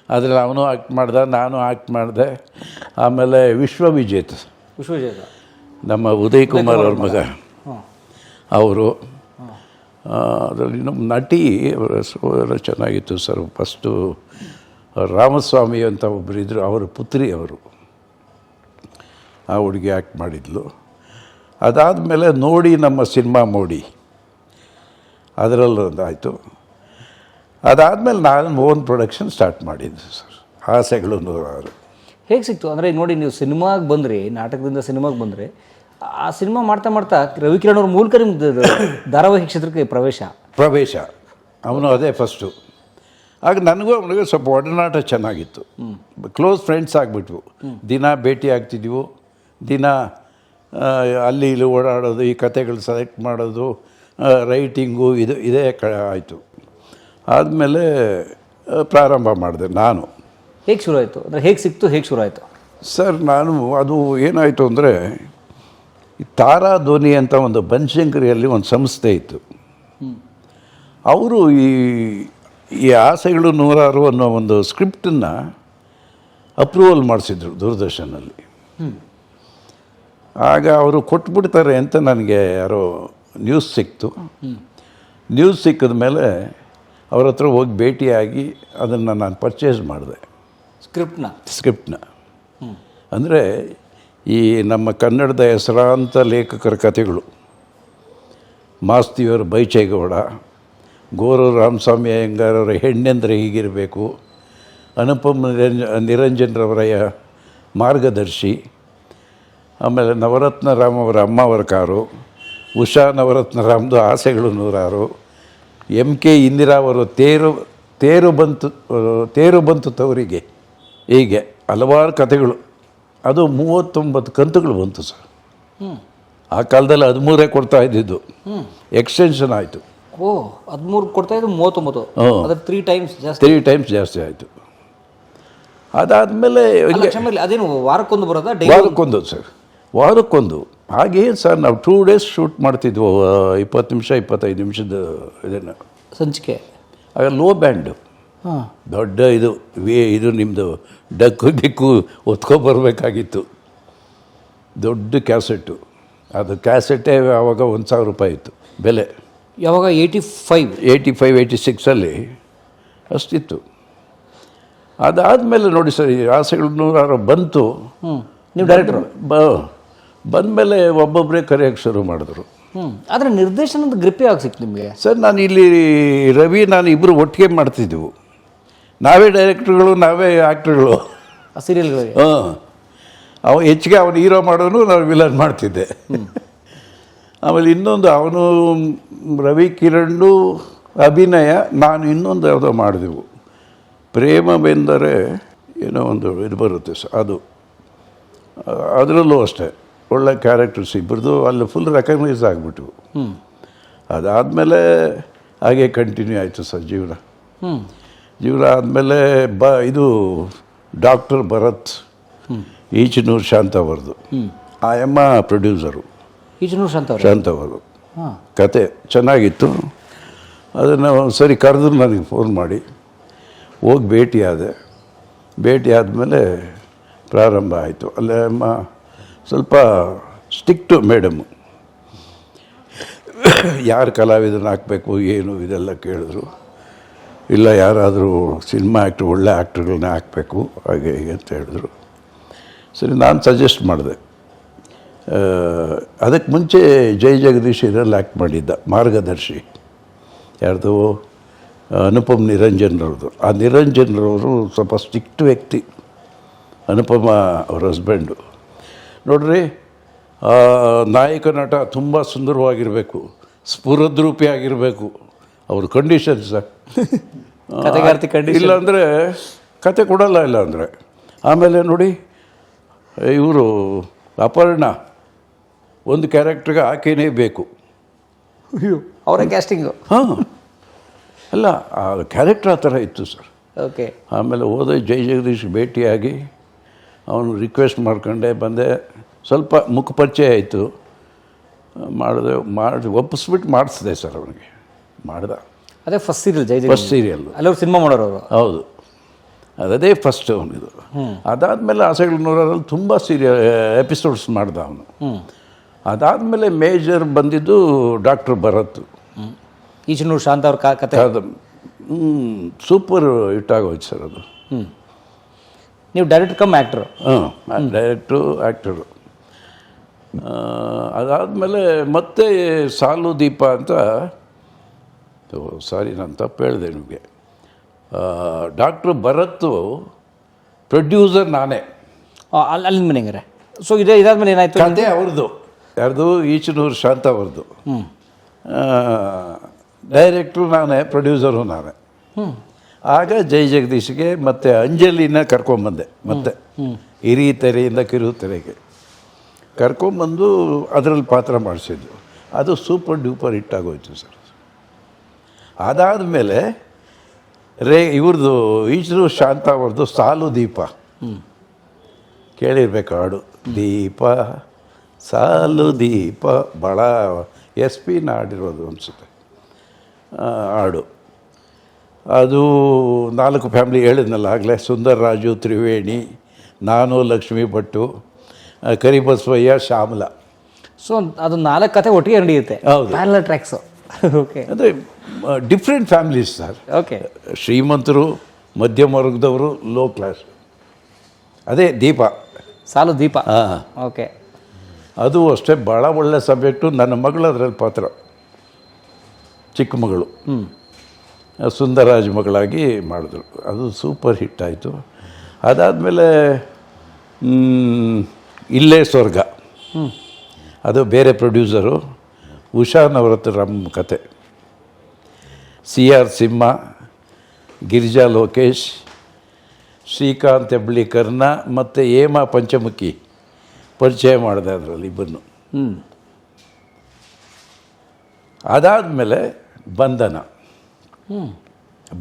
ಅದರಲ್ಲಿ ಅವನು ಆ್ಯಕ್ಟ್ ಮಾಡ್ದೆ, ನಾನು ಆ್ಯಕ್ಟ್ ಮಾಡಿದೆ. ಆಮೇಲೆ ವಿಶ್ವವಿಜೇತ ನಮ್ಮ ಉದಯ್ ಕುಮಾರ್ ಅವ್ರ ಮಗ ಅವರು. ಅದರಲ್ಲಿ ನಮ್ಮ ನಟಿ ಅವರ ಹೆಸರು ಚೆನ್ನಾಗಿತ್ತು ಸರ್. ಫಸ್ಟು ರಾಮಸ್ವಾಮಿ ಅಂತ ಒಬ್ಬರು ಇದ್ದರು, ಅವರ ಪುತ್ರಿ ಅವರು, ಆ ಹುಡುಗಿ ಆ್ಯಕ್ಟ್ ಮಾಡಿದ್ಲು. ಅದಾದಮೇಲೆ ನೋಡಿ ನಮ್ಮ ಸಿನಿಮಾ ಮೋಡಿ, ಅದರಲ್ಲೊಂದಾಯಿತು. ಅದಾದಮೇಲೆ ನಾನು ಓನ್ ಪ್ರೊಡಕ್ಷನ್ ಸ್ಟಾರ್ಟ್ ಮಾಡಿದ್ದೆ ಸರ್, ಆಸೆಗಳು 106. ಹೇಗೆ ಸಿಕ್ತು ಅಂದರೆ ನೋಡಿ, ನೀವು ಸಿನಿಮಾಗೆ ಬಂದ್ರಿ, ನಾಟಕದಿಂದ ಸಿನಿಮಾಗೆ ಬಂದರೆ, ಆ ಸಿನಿಮಾ ಮಾಡ್ತಾ ಮಾಡ್ತಾ ರವಿಕಿರಣ್ ಅವ್ರ ಮೂಲಕ ನಿಮ್ದು ಧಾರಾವಾಹಿ ಕ್ಷೇತ್ರಕ್ಕೆ ಪ್ರವೇಶ ಅವನು ಅದೇ ಫಸ್ಟು. ಆಗ ನನಗೂ ಅವನಿಗೆ ಸ್ವಲ್ಪ ಒಡನಾಟ ಚೆನ್ನಾಗಿತ್ತು, ಕ್ಲೋಸ್ ಫ್ರೆಂಡ್ಸ್ ಆಗಿಬಿಟ್ವು. ದಿನ ಭೇಟಿ ಆಗ್ತಿದ್ವು, ದಿನ ಅಲ್ಲಿ ಇಲ್ಲಿ ಓಡಾಡೋದು, ಈ ಕತೆಗಳು ಸೆಲೆಕ್ಟ್ ಮಾಡೋದು, ರೈಟಿಂಗು, ಇದೇ ಆಯಿತು. ಆದಮೇಲೆ ಪ್ರಾರಂಭ ಮಾಡಿದೆ ನಾನು. ಹೇಗೆ ಶುರು ಆಯಿತು ಅಂದರೆ ಹೇಗೆ ಸಿಕ್ತು, ಹೇಗೆ ಶುರು ಆಯಿತು ಸರ್? ನಾನು ಅದು ಏನಾಯಿತು ಅಂದರೆ, ತಾರಾ ಧ್ವನಿ ಅಂತ ಒಂದು ಬನಶಂಕರಿಯಲ್ಲಿ ಒಂದು ಸಂಸ್ಥೆ ಇತ್ತು. ಅವರು ಈ ಆಸೆಗಳು 106 ಅನ್ನೋ ಒಂದು ಸ್ಕ್ರಿಪ್ಟನ್ನು ಅಪ್ರೂವಲ್ ಮಾಡಿಸಿದ್ರು ದೂರದರ್ಶನಲ್ಲಿ. ಆಗ ಅವರು ಕೊಟ್ಬಿಡ್ತಾರೆ ಅಂತ ನನಗೆ ಯಾರೋ ನ್ಯೂಸ್ ಸಿಕ್ತು. ನ್ಯೂಸ್ ಸಿಕ್ಕಿದ ಮೇಲೆ ಅವ್ರ ಹತ್ರ ಹೋಗಿ ಭೇಟಿಯಾಗಿ ಅದನ್ನು ನಾನು ಪರ್ಚೇಸ್ ಮಾಡಿದೆ, ಸ್ಕ್ರಿಪ್ಟ್ನ. ಅಂದರೆ ಈ ನಮ್ಮ ಕನ್ನಡದ ಹೆಸರಾಂತ ಲೇಖಕರ ಕಥೆಗಳು, ಮಾಸ್ತಿಯವರ ಬೈಚೇಗೌಡ, ಗೋರೂರು ರಾಮಸ್ವಾಮಿ ಅಯ್ಯಂಗಾರವರ ಹೆಣ್ಣೆಂದರೆ ಹೀಗಿರಬೇಕು, ಅನುಪಮ್ ನಿರಂಜನ್ರವರ ಮಾರ್ಗದರ್ಶಿ, ಆಮೇಲೆ ನವರತ್ನ ರಾಮ್ ಅವರ ಅಮ್ಮ ಅವರ ಕಾರು, ಉಷಾ ನವರತ್ನ ರಾಮ್ದು ಆಸೆಗಳು ನೂರಾರು, MK ಇಂದಿರಾ ಅವರು ತೇರು ಬಂತು ತವರಿಗೆ, ಹೀಗೆ ಹಲವಾರು ಕಥೆಗಳು. ಅದು 39 ಕಂತುಗಳು ಬಂತು ಸರ್. ಆ ಕಾಲದಲ್ಲಿ 13 ಕೊಡ್ತಾ ಇದ್ದಿದ್ದು, ಎಕ್ಸ್ಟೆನ್ಷನ್ ಆಯಿತು. ಓ 13 ಕೊಡ್ತಾ ಇದ್ದು 39, ಅದ್ರ 3 ಟೈಮ್ಸ್ ಜಾಸ್ತಿ. 3 ಟೈಮ್ಸ್ ಜಾಸ್ತಿ ಆಯಿತು. ಅದಾದಮೇಲೆ ಅದೇನು ವಾರಕ್ಕೊಂದು ಬರೋದಾ? ವಾರಕ್ಕೊಂದು ಸರ್, ವಾರಕ್ಕೊಂದು. ಹಾಗೇನು ಸರ್, ನಾವು 2 days ಶೂಟ್ ಮಾಡ್ತಿದ್ವು, 20 ನಿಮಿಷ 25 ನಿಮಿಷದ ಇದನ್ನು ಸಂಚಿಕೆ. ಆಗ ಲೋ ಬ್ಯಾಂಡು, ದೊಡ್ಡ ಇದು ನಿಮ್ಮದು ಡಕ್ಕು ಹೊತ್ಕೊಬರ್ಬೇಕಾಗಿತ್ತು, ದೊಡ್ಡ ಕ್ಯಾಸೆಟ್ಟು. ಅದು ಕ್ಯಾಸೆಟ್ಟೇ ಆವಾಗ 1,000 ರೂಪಾಯಿ ಇತ್ತು ಬೆಲೆ. ಯಾವಾಗ 85-86 ಅಷ್ಟಿತ್ತು. ಅದಾದಮೇಲೆ ನೋಡಿ ಸರ್, ಈ ಆಸೆಗಳು ನೂರಾರು ಬಂತು. ನೀವು ಡೈರೆಕ್ಟ್ರು ಬಂದಮೇಲೆ ಒಬ್ಬೊಬ್ಬರೇ ಕರೆಯೋಕ್ಕೆ ಶುರು ಮಾಡಿದ್ರು. ಆದರೆ ನಿರ್ದೇಶನದ ಗ್ರಿಪ್ಪೇ ಆಗಿ ಸಿಕ್ತು ನಿಮಗೆ ಸರ್. ನಾನು ಇಲ್ಲಿ ರವಿ ನಾನು ಇಬ್ಬರು ಒಟ್ಟಿಗೆ ಮಾಡ್ತಿದ್ದೆವು, ನಾವೇ ಡೈರೆಕ್ಟ್ರುಗಳು, ನಾವೇ ಆ್ಯಕ್ಟ್ರುಗಳು ಆ ಸೀರಿಯಲ್ಗಳಿಗೆ. ಅವ ಹೆಚ್ಚಿಗೆ ಅವನು ಹೀರೋ ಮಾಡೋನು, ನಾನು ವಿಲನ್ ಮಾಡ್ತಿದ್ದೆ. ಆಮೇಲೆ ಇನ್ನೊಂದು ಅವನು ರವಿ ಕಿರಣ್ ಅಭಿನಯ, ನಾನು ಇನ್ನೊಂದು ಯಾವುದೋ ಮಾಡಿದೆವು, ಪ್ರೇಮವೆಂದರೆ ಏನೋ ಒಂದು ಇದು ಬರುತ್ತೆ ಸರ್, ಅದರಲ್ಲೂ ಅಷ್ಟೇ ಒಳ್ಳೆ ಕ್ಯಾರೆಕ್ಟರ್ಸ್ ಇಬ್ಬರದು, ಅಲ್ಲಿ ಫುಲ್ ರೆಕಗ್ನೈಸ್ ಆಗಿಬಿಟ್ವು. ಅದಾದಮೇಲೆ ಹಾಗೆ ಕಂಟಿನ್ಯೂ ಆಯಿತು ಸರ್ ಜೀವನ. ಆದಮೇಲೆ ಇದು ಡಾಕ್ಟರ್ ಭರತ್, ಈಚನೂರು ಶಾಂತ ಅವರದು, ಆ ಅಮ್ಮ ಪ್ರೊಡ್ಯೂಸರು ಈಚನೂರು ಶಾಂತ ಅವರು. ಕತೆ ಚೆನ್ನಾಗಿತ್ತು. ಅದನ್ನು ಸರಿ ಕರೆದ್ರು ನನಗೆ ಫೋನ್ ಮಾಡಿ, ಹೋಗಿ ಭೇಟಿ ಆದಮೇಲೆ ಪ್ರಾರಂಭ ಆಯಿತು. ಅಲ್ಲೇ ಅಮ್ಮ ಸ್ವಲ್ಪ ಸ್ಟಿಕ್ಟು ಮೇಡಮು, ಯಾರು ಕಲಾವಿದನ ಹಾಕಬೇಕು ಏನು ಇದೆಲ್ಲ ಕೇಳಿದ್ರು. ಇಲ್ಲ, ಯಾರಾದರೂ ಸಿನಿಮಾ ಆ್ಯಕ್ಟ್ರು, ಒಳ್ಳೆ ಆ್ಯಕ್ಟ್ರುಗಳನ್ನ ಹಾಕಬೇಕು ಹಾಗೆ ಹೀಗೆ ಅಂತ ಹೇಳಿದ್ರು. ಸರಿ, ನಾನು ಸಜೆಸ್ಟ್ ಮಾಡಿದೆ. ಅದಕ್ಕೆ ಮುಂಚೆ ಜೈ ಜಗದೀಶ್ ಇದರಲ್ಲಿ ಆ್ಯಕ್ಟ್ ಮಾಡಿದ್ದ, ಮಾರ್ಗದರ್ಶಿ, ಯಾರ್ದು ಅನುಪಮ್ ನಿರಂಜನ್ರವ್ರದ್ದು. ಆ ನಿರಂಜನ್ರವರು ಸ್ವಲ್ಪ ಸ್ಟ್ರಿಕ್ಟ್ ವ್ಯಕ್ತಿ, ಅನುಪಮ ಅವ್ರ ಹಸ್ಬೆಂಡು. ನೋಡ್ರಿ, ನಾಯಕ ನಟ ತುಂಬ ಸುಂದರವಾಗಿರಬೇಕು, ಸ್ಫುರದ್ರೂಪಿ ಆಗಿರಬೇಕು, ಅವ್ರ ಕಂಡೀಷನ್ ಸರ್. ಇಲ್ಲಾಂದರೆ ಕತೆ ಕೊಡಲ್ಲ. ಇಲ್ಲ ಅಂದರೆ ಆಮೇಲೆ ನೋಡಿ, ಇವರು ಅಪರ್ಣ ಒಂದು ಕ್ಯಾರೆಕ್ಟ್ರಿಗೆ ಆಕೆಯೇ ಬೇಕು, ಅವರ ಕ್ಯಾಸ್ಟಿಂಗು. ಅಲ್ಲ, ಆ ಕ್ಯಾರೆಕ್ಟರ್ ಆ ಥರ ಇತ್ತು ಸರ್. ಓಕೆ. ಆಮೇಲೆ ಹೋದೆ, ಜೈ ಜಗದೀಶ್ ಭೇಟಿಯಾಗಿ ಅವನು ರಿಕ್ವೆಸ್ಟ್ ಮಾಡ್ಕೊಂಡೆ ಬಂದೆ. ಸ್ವಲ್ಪ ಮುಖಪರಿಚಯ ಆಯಿತು, ಮಾಡಿ ಒಪ್ಪಿಸ್ಬಿಟ್ಟು ಮಾಡಿಸಿದೆ ಸರ್. ಅವನಿಗೆ ಮಾಡ್ದ. ಅದೇ ಫಸ್ಟ್ ಸೀರಿಯಲ್ ಜೈ ಫಸ್ಟ್ ಸೀರಿಯಲ್ಲು. ಅಲ್ಲವ್ರು ಸಿನಿಮಾ ಮಾಡೋರು ಅವರು. ಹೌದು, ಅದೇ ಫಸ್ಟ್ ಅವನಿದು. ಅದಾದಮೇಲೆ ಆಸೆಗಳು ನೂರಲ್ಲಿ ತುಂಬ ಎಪಿಸೋಡ್ಸ್ ಮಾಡ್ದ ಅವನು. ಅದಾದಮೇಲೆ ಮೇಜರ್ ಬಂದಿದ್ದು ಡಾಕ್ಟರ್ ಭರತ್, ಈಚನೂರು ಶಾಂತ ಅವ್ರ ಕತೆ. ಸೂಪರ್ ಹಿಟ್ಟಾಗೋಯ್ತು ಸರ್ ಅದು. ನೀವು ಡೈರೆಕ್ಟರ್ ಕಮ್ ಆ್ಯಕ್ಟ್ರು? ಡೈರೆಕ್ಟ್ರು ಆ್ಯಕ್ಟರು. ಅದಾದಮೇಲೆ ಮತ್ತೆ ಸಾಲು ದೀಪ ಅಂತ, ಸಾರಿ ನಾನು ತಪ್ಪು ಹೇಳಿದೆ ನಿಮಗೆ. ಡಾಕ್ಟ್ರ್ ಭರತ್ ಪ್ರೊಡ್ಯೂಸರ್ ನಾನೇ. ಅಲ್ಲಿಂದ ಮನೆ ಹೆಂಗಾರೆ? ಸೊ ಇದಾದ್ಮೇಲೆ ಏನಾಯಿತು? ಕತೆ ಅವ್ರದ್ದು, ಯಾರ್ದು ಈಚನೂರು ಶಾಂತ ಅವ್ರದ್ದು. ಡೈರೆಕ್ಟ್ರು ನಾನೇ, ಪ್ರೊಡ್ಯೂಸರು ನಾನೇ. ಆಗ ಜೈ ಜಗದೀಶ್ಗೆ ಮತ್ತು ಅಂಜಲಿನ ಕರ್ಕೊಂಬಂದೆ. ಮತ್ತೆ ಹಿರಿತೆರೆಯಿಂದ ಕಿರುತೆರೆಗೆ ಕರ್ಕೊಂಬಂದು ಅದರಲ್ಲಿ ಪಾತ್ರ ಮಾಡಿಸಿದ್ದು. ಅದು ಸೂಪರ್ ಡ್ಯೂಪರ್ ಹಿಟ್ಟಾಗೋಯ್ತು ಸರ್. ಅದಾದಮೇಲೆ ಇವ್ರದ್ದು ಈಚನೂರು ಶಾಂತ ಅವ್ರದ್ದು ಸಾಲು ದೀಪ ಕೇಳಿರ್ಬೇಕು ಹಾಡು. ದೀಪ ಸಾಲು ದೀಪ, ಭಾಳ SP ಹಾಡಿರೋದು ಅನಿಸುತ್ತೆ ಹಾಡು. ಅದು 4 ಫ್ಯಾಮಿಲಿ ಹೇಳಿದ್ನಲ್ಲ ಆಗಲೇ, ಸುಂದರ್ ರಾಜು, ತ್ರಿವೇಣಿ, ನಾನು, ಲಕ್ಷ್ಮೀ ಭಟ್ಟು, ಕರಿಬಸವಯ್ಯ, ಶ್ಯಾಮಲ. ಸೊ ಅದು 4 ಕತೆ ಒಟ್ಟಿಗೆ ನಡೆಯುತ್ತೆ. ಹೌದು, ಪ್ಯಾರಲಲ್ ಟ್ರ್ಯಾಕ್ಸು. ಓಕೆ. ಅದೇ ಡಿಫ್ರೆಂಟ್ ಫ್ಯಾಮಿಲೀಸ್ ಸರ್. ಓಕೆ. ಶ್ರೀಮಂತರು, ಮಧ್ಯಮ ವರ್ಗದವರು, ಲೋ ಕ್ಲಾಸ್. ಅದೇ ದೀಪ, ಸಾಲು ದೀಪ. ಓಕೆ. ಅದು ಅಷ್ಟೇ ಭಾಳ ಒಳ್ಳೆ ಸಬ್ಜೆಕ್ಟು. ನನ್ನ ಮಗಳು ಅದರಲ್ಲಿ ಪಾತ್ರ, ಚಿಕ್ಕ ಮಗಳು. ಸುಂದರಾಜ್ ಮಗಳಾಗಿ ಮಾಡಿದ್ರು. ಅದು ಸೂಪರ್ ಹಿಟ್ ಆಯಿತು. ಅದಾದಮೇಲೆ ಇಲ್ಲೇ ಸ್ವರ್ಗ, ಅದು ಬೇರೆ ಪ್ರೊಡ್ಯೂಸರು, ಉಷಾ ನವರತ್ನರಾಮ್ ಕತೆ. CR ಸಿಂಹ, ಗಿರಿಜಾ ಲೋಕೇಶ್, ಶ್ರೀಕಾಂತ್ ಹೆಬ್ಳಿಕರ್ನ ಮತ್ತು ಹೇಮಾ ಪಂಚಮುಖಿ ಪರಿಚಯ ಮಾಡಿದೆ ಅದರಲ್ಲಿ ಇಬ್ಬರನ್ನು. ಅದಾದಮೇಲೆ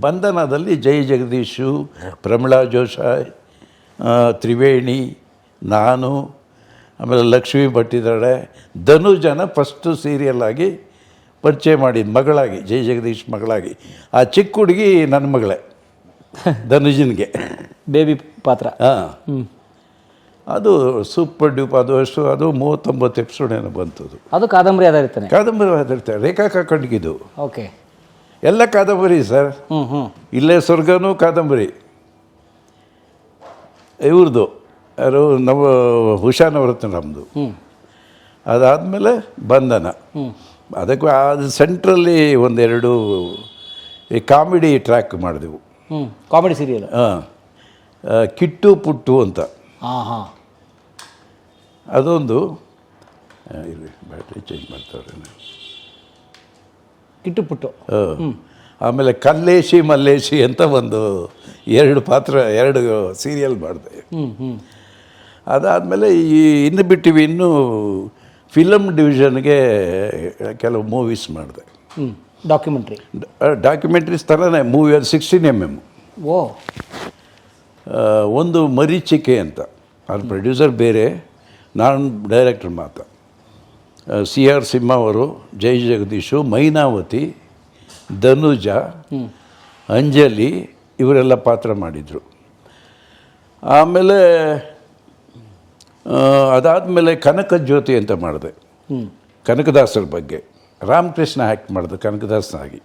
ಬಂಧನದಲ್ಲಿ ಜೈ ಜಗದೀಶು, ಪ್ರಮಿಳಾ ಜೋಶಾಯ್, ತ್ರಿವೇಣಿ, ನಾನು, ಆಮೇಲೆ ಲಕ್ಷ್ಮೀ ಭಟ್ಟಿದಾಳೆ, ಧನುಜನ ಫಸ್ಟು ಸೀರಿಯಲ್ ಆಗಿ ಪರಿಚಯ ಮಾಡಿದ್ದು ಮಗಳಾಗಿ, ಜೈ ಜಗದೀಶ್ ಮಗಳಾಗಿ. ಆ ಚಿಕ್ಕ ಹುಡುಗಿ ನನ್ನ ಮಗಳೇ, ಧನುಜನಿಗೆ ಬೇಬಿ ಪಾತ್ರ. ಹಾಂ, ಅದು ಸೂಪರ್ ಡ್ಯೂಪ್. ಅದು 39 ಎಪಿಸೋಡ್ ಏನೋ ಬಂತದು. ಅದು ಕಾದಂಬರಿ ಆಧಾರಿತಾನೆ. ಕಾದಂಬರಿ ಆಧಾರಿತ. ರೇಖಾ ಕಾಕಂಡ್ಗಿದು ಓಕೆ, ಎಲ್ಲ ಕಾದಂಬರಿ ಸರ್. ಇಲ್ಲೇ ಸ್ವರ್ಗನೂ ಕಾದಂಬರಿ ಇವ್ರದ್ದು, ಯಾರು ಉಷಾ ನವರತ್ನರಾಮ್ದು. ಅದಾದಮೇಲೆ ಬಂಧನ. ಅದಕ್ಕೂ ಅದು ಸೆಂಟ್ರಲ್ಲಿ ಒಂದೆರಡು ಈ ಕಾಮಿಡಿ ಟ್ರ್ಯಾಕ್ ಮಾಡಿದೆವು. Comedy serial. ಹಾಂ, ಕಿಟ್ಟು ಪುಟ್ಟು ಅಂತ. ಅದೊಂದು ಬ್ಯಾಟ್ರಿ ಚೇಂಜ್ ಮಾಡ್ತಾರೆ. ಕಿಟ್ಟು ಪುಟ್ಟು. ಆಮೇಲೆ ಕಲ್ಲೇಶಿ ಮಲ್ಲೇಶಿ ಅಂತ ಒಂದು 2 ಸೀರಿಯಲ್ ಮಾಡಿದೆ. ಅದಾದಮೇಲೆ ಈ ಇನ್ನೂ ಫಿಲಮ್ ಡಿವಿಷನ್ಗೆ ಕೆಲವು ಮೂವೀಸ್ ಮಾಡಿದೆ. ಡಾಕ್ಯುಮೆಂಟ್ರೀಸ್ ಥರನೇ ಮೂವಿ. ಅದು 16mm. ಓ, ಒಂದು ಮರೀಚಿಕೆ ಅಂತ, ಅದು ಪ್ರೊಡ್ಯೂಸರ್ ಬೇರೆ, ನಾನು ಡೈರೆಕ್ಟರ್ ಮಾತ್ರ. CR ಸಿಂಹ ಅವರು, ಜೈ ಜಗದೀಶು, ಮೈನಾವತಿ, ಧನುಜ, ಅಂಜಲಿ ಇವರೆಲ್ಲ ಪಾತ್ರ ಮಾಡಿದರು. ಆಮೇಲೆ ಅದಾದಮೇಲೆ ಕನಕ ಜ್ಯೋತಿ ಅಂತ ಮಾಡಿದೆ, ಕನಕದಾಸರ ಬಗ್ಗೆ. ರಾಮಕೃಷ್ಣ ಆ್ಯಕ್ಟ್ ಮಾಡಿದೆ ಕನಕದಾಸನಾಗಿ.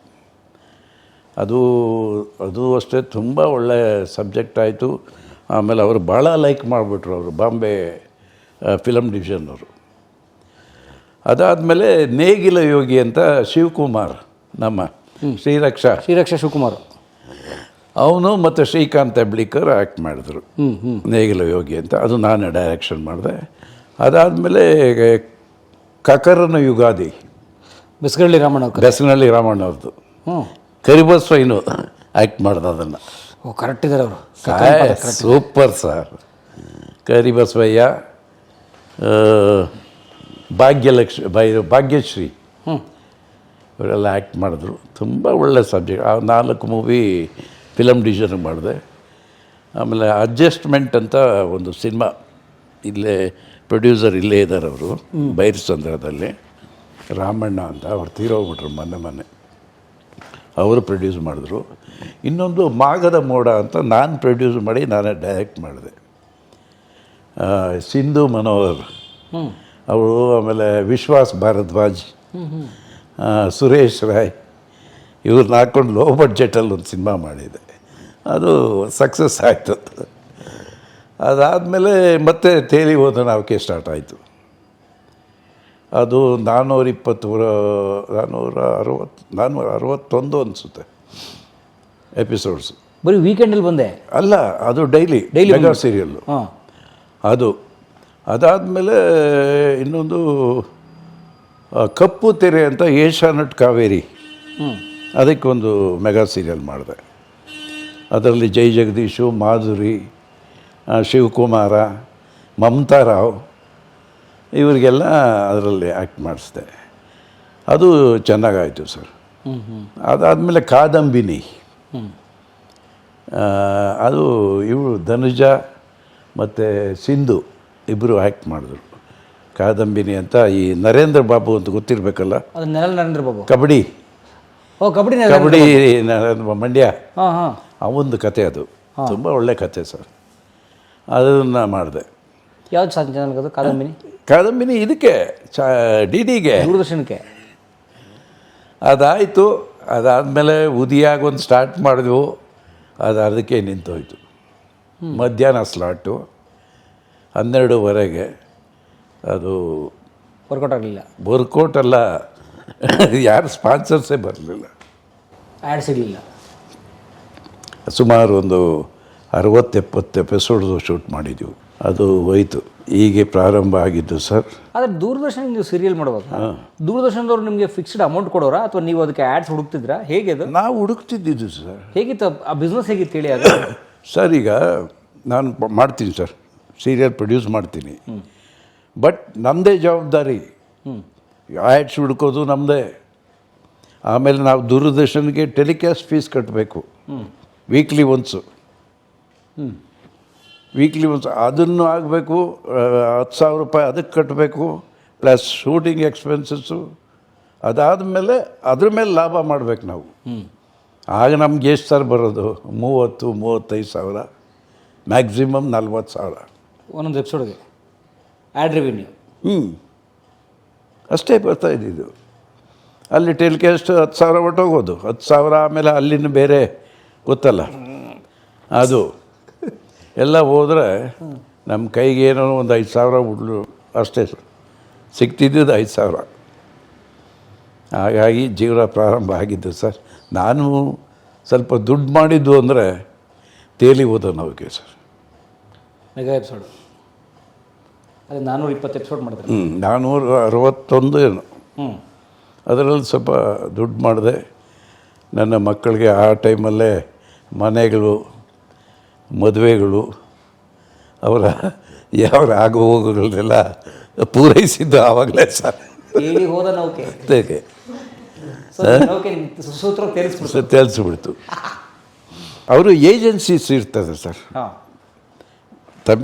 ಅದು ಅಷ್ಟೇ ತುಂಬ ಒಳ್ಳೆ ಸಬ್ಜೆಕ್ಟ್ ಆಯಿತು. ಆಮೇಲೆ ಅವರು ಭಾಳ ಲೈಕ್ ಮಾಡಿಬಿಟ್ರು, ಅವರು ಬಾಂಬೆ ಫಿಲಮ್ ಡಿವಿಷನ್ನವರು. ಅದಾದಮೇಲೆ ನೇಗಿಲ ಯೋಗಿ ಅಂತ ಶಿವಕುಮಾರ್, ನಮ್ಮ ಶ್ರೀರಕ್ಷಾ ಶಿವಕುಮಾರ್, ಅವನು ಮತ್ತು ಶ್ರೀಕಾಂತ್ ಹೆಬ್ಳಿಕರ್ ಆ್ಯಕ್ಟ್ ಮಾಡಿದ್ರು ನೇಗಿಲ ಯೋಗಿ ಅಂತ. ಅದು ನಾನೇ ಡೈರೆಕ್ಷನ್ ಮಾಡಿದೆ. ಅದಾದಮೇಲೆ ಕಕರನ ಯುಗಾದಿ, ಬೆಸನಹಳ್ಳಿ ರಾಮಣ್ಣ ಅವ್ರದ್ದು. ಕರಿಬಸವಯ್ಯನು ಆ್ಯಕ್ಟ್ ಮಾಡ್ದೆ ಅದನ್ನು. ಕರೆಕ್ಟ್ ಇದ್ದಾರೆ ಅವರು, ಸೂಪರ್ ಸರ್. ಕರಿಬಸವಯ್ಯ, ಭಾಗ್ಯಶ್ರೀ ಇವರೆಲ್ಲ ಆ್ಯಕ್ಟ್ ಮಾಡಿದ್ರು. ತುಂಬ ಒಳ್ಳೆ ಸಬ್ಜೆಕ್ಟ್. ಆ 4 ಮೂವಿ ಫಿಲಮ್ ಡಿವಿಷನ್ಗೆ ಮಾಡಿದೆ. ಆಮೇಲೆ ಅಡ್ಜಸ್ಟ್ಮೆಂಟ್ ಅಂತ ಒಂದು ಸಿನಿಮಾ, ಇಲ್ಲೇ ಪ್ರೊಡ್ಯೂಸರ್ ಇಲ್ಲೇ ಇದ್ದಾರೆ ಅವರು, ಬೈರಸಂದ್ರದಲ್ಲಿ, ರಾಮಣ್ಣ ಅಂತ. ಅವ್ರು ತೀರೋಗ್ಬಿಟ್ರು ಮೊನ್ನೆ. ಅವರು ಪ್ರೊಡ್ಯೂಸ್ ಮಾಡಿದ್ರು. ಇನ್ನೊಂದು ಮಾಗದ ಮೋಡ ಅಂತ ನಾನು ಪ್ರೊಡ್ಯೂಸ್ ಮಾಡಿ ನಾನೇ ಡೈರೆಕ್ಟ್ ಮಾಡಿದೆ. ಸಿಂಧು ಮನೋಹರ್ ಅವರು, ಆಮೇಲೆ ವಿಶ್ವಾಸ್ ಭಾರದ್ವಾಜ್, ಸುರೇಶ್ ರಾಯ್ ಇವ್ರನ್ನ ಹಾಕ್ಕೊಂಡು ಲೋ ಬಡ್ಜೆಟಲ್ಲಿ ಒಂದು ಸಿನಿಮಾ ಮಾಡಿದೆ. ಅದು ಸಕ್ಸಸ್ ಆಯಿತು. ಅದಾದಮೇಲೆ ಮತ್ತೆ ತೇಲಿ ಹೋದ ನಾವಕ್ಕೆ ಸ್ಟಾರ್ಟ್ ಆಯಿತು. ಅದು 461 ಅನಿಸುತ್ತೆ ಎಪಿಸೋಡ್ಸು. ಬರೀ ವೀಕೆಂಡಲ್ಲಿ ಬಂದೆ ಅಲ್ಲ, ಅದು ಡೈಲಿ ಮೆಗಾ ಸೀರಿಯಲ್ಲು ಅದು. ಅದಾದಮೇಲೆ ಇನ್ನೊಂದು ಕಪ್ಪು ತೆರೆ ಅಂತ ಏಷ್ಯಾನೆಟ್ ಕಾವೇರಿ, ಅದಕ್ಕೊಂದು ಮೆಗಾ ಸೀರಿಯಲ್ ಮಾಡಿದೆ. ಅದರಲ್ಲಿ ಜೈ ಜಗದೀಶು, ಮಾಧುರಿ, ಶಿವಕುಮಾರ, ಮಮತಾ ರಾವ್ ಇವರಿಗೆಲ್ಲ ಅದರಲ್ಲಿ ಆ್ಯಕ್ಟ್ ಮಾಡಿಸ್ದೆ. ಅದು ಚೆನ್ನಾಗಾಯಿತು ಸರ್. ಅದಾದಮೇಲೆ ಕಾದಂಬಿನಿ, ಅದು ಇವರು ಧನುಜ ಮತ್ತು ಸಿಂಧು ಇಬ್ಬರು ಆ್ಯಕ್ಟ್ ಮಾಡಿದ್ರು. ಕಾದಂಬಿನಿ ಅಂತ ಈ ನರೇಂದ್ರ ಬಾಬು ಅಂತ ಗೊತ್ತಿರಬೇಕಲ್ಲ, ನರೇಂದ್ರ ಬಾಬು, ಕಬಡ್ಡಿ ಮಂಡ್ಯ, ಆ ಒಂದು ಕತೆ. ಅದು ತುಂಬ ಒಳ್ಳೆ ಕತೆ ಸರ್. ಅದನ್ನು ಮಾಡಿದೆ. ಯಾವ್ದು ಚಾನಲ್ ಅದು? ಕಾದಂಬಿನಿ ಇದಕ್ಕೆ DDಗೆ, ದೂರದರ್ಶನಕ್ಕೆ. ಅದಾಯಿತು. ಅದಾದಮೇಲೆ ಉದಿಯಾಗ ಒಂದು ಸ್ಟಾರ್ಟ್ ಮಾಡಿದ್ವು, ಅದು ಅದಕ್ಕೆ ನಿಂತೋಯ್ತು. ಮಧ್ಯಾಹ್ನ ಸ್ಲಾಟು 12:30. ಅದು ವರ್ಕೌಟ್ ಅಲ್ಲ, ಯಾರು ಸ್ಪಾನ್ಸರ್ಸೇ ಬರಲಿಲ್ಲ, ಆ್ಯಡ್ ಸಿಗಲಿಲ್ಲ. ಸುಮಾರು ಒಂದು 60-70 ಎಪಿಸೋಡ್ದು ಶೂಟ್ ಮಾಡಿದ್ದೀವಿ. ಅದು ಹೋಯ್ತು. ಹೀಗೆ ಪ್ರಾರಂಭ ಆಗಿದ್ದು ಸರ್. ಆದರೆ ದೂರದರ್ಶನ ನೀವು ಸೀರಿಯಲ್ ಮಾಡುವಾಗ ದೂರದರ್ಶನದವ್ರು ನಿಮಗೆ ಫಿಕ್ಸ್ಡ್ ಅಮೌಂಟ್ ಕೊಡೋರಾ ಅಥವಾ ನೀವು ಅದಕ್ಕೆ ಆ್ಯಡ್ಸ್ ಹುಡುಕ್ತಿದ್ರಾ? ಹೇಗೆ ಅದು? ನಾವು ಹುಡುಕ್ತಿದ್ದಿದ್ದು ಸರ್. ಹೇಗಿತ್ತು ಆ ಬಿಸ್ನೆಸ್, ಹೇಗಿತ್ತು ಹೇಳಿ ಆಗ? ಸರ್ ಈಗ ನಾನು ಮಾಡ್ತೀನಿ ಸರ್, ಸೀರಿಯಲ್ ಪ್ರೊಡ್ಯೂಸ್ ಮಾಡ್ತೀನಿ, ಬಟ್ ನಮ್ಮದೇ ಜವಾಬ್ದಾರಿ. ಆ್ಯಡ್ಸ್ ಹುಡ್ಕೋದು ನಮ್ಮದೇ. ಆಮೇಲೆ ನಾವು ದೂರದರ್ಶನಕ್ಕೆ ಟೆಲಿಕಾಸ್ಟ್ ಫೀಸ್ ಕಟ್ಟಬೇಕು ವೀಕ್ಲಿ ಒನ್ಸು. ಅದನ್ನು ಆಗಬೇಕು. 10,000 ರೂಪಾಯಿ ಅದಕ್ಕೆ ಕಟ್ಟಬೇಕು, ಪ್ಲಸ್ ಶೂಟಿಂಗ್ ಎಕ್ಸ್ಪೆನ್ಸಸ್ಸು. ಅದಾದಮೇಲೆ ಅದ್ರ ಮೇಲೆ ಲಾಭ ಮಾಡಬೇಕು ನಾವು. ಆಗ ನಮ್ಗೆ ಎಷ್ಟು ಸರ್ ಬರೋದು? 30-35 ಸಾವಿರ, ಮ್ಯಾಕ್ಸಿಮಮ್ 40 ಸಾವಿರ ಒಂದೊಂದು ಎಪಿಸೋಡ್ಗೆ ಆ್ಯಡ್ ರೆವಿನ್ಯೂ. ಅಷ್ಟೇ ಬರ್ತಾ ಇದ್ದಿದ್ದು. ಅಲ್ಲಿ ಟೆಲಿಕಾಸ್ಟ್ 10 ಸಾವಿರ ಹೊಟ್ಟೋಗೋದು. 10 ಸಾವಿರ ಆಮೇಲೆ ಅಲ್ಲಿನ ಬೇರೆ ಗೊತ್ತಲ್ಲ, ಅದು ಎಲ್ಲ ಹೋದರೆ ನಮ್ಮ ಕೈಗೆ ಏನೋ ಒಂದು 5 ಸಾವಿರ ಉಡ್ಲು ಅಷ್ಟೇ ಸರ್ ಸಿಗ್ತಿದ್ದಿದ್ದು. 5 ಸಾವಿರ. ಹಾಗಾಗಿ ಜೀವನ ಪ್ರಾರಂಭ ಆಗಿದ್ದು ಸರ್. ನಾನು ಸ್ವಲ್ಪ ದುಡ್ಡು ಮಾಡಿದ್ದು ಅಂದರೆ ತೇಲಿ ಹೋದ ನೌಕೆ ಸರ್. ಮೆಗಾ ಎಪಿಸೋಡು ಅದೇ 420 ಎಪಿಸೋಡ್ ಮಾಡಿದ್ರೆ 461 ಏನು. ಅದರಲ್ಲಿ ಸ್ವಲ್ಪ ದುಡ್ಡು ಮಾಡಿದೆ. ನನ್ನ ಮಕ್ಕಳಿಗೆ ಆ ಟೈಮಲ್ಲೇ ಮನೆಗಳು, ಮದುವೆಗಳು, ಅವರ ಯಾವ ಆಗು ಹೋಗುಗಳನ್ನೆಲ್ಲ ಪೂರೈಸಿದ್ದು ಆವಾಗಲೇ ಸರ್. ತೇಲಿ ಹೋದ ನೌಕೆ ಅದಕ್ಕೆ ನೌಕೆ ಸೂತ್ರ ತೇಲಿಸ್ಬಿಡ್ತು. ಅವರು ಏಜೆನ್ಸೀಸ್ ಇರ್ತದೆ ಸರ್.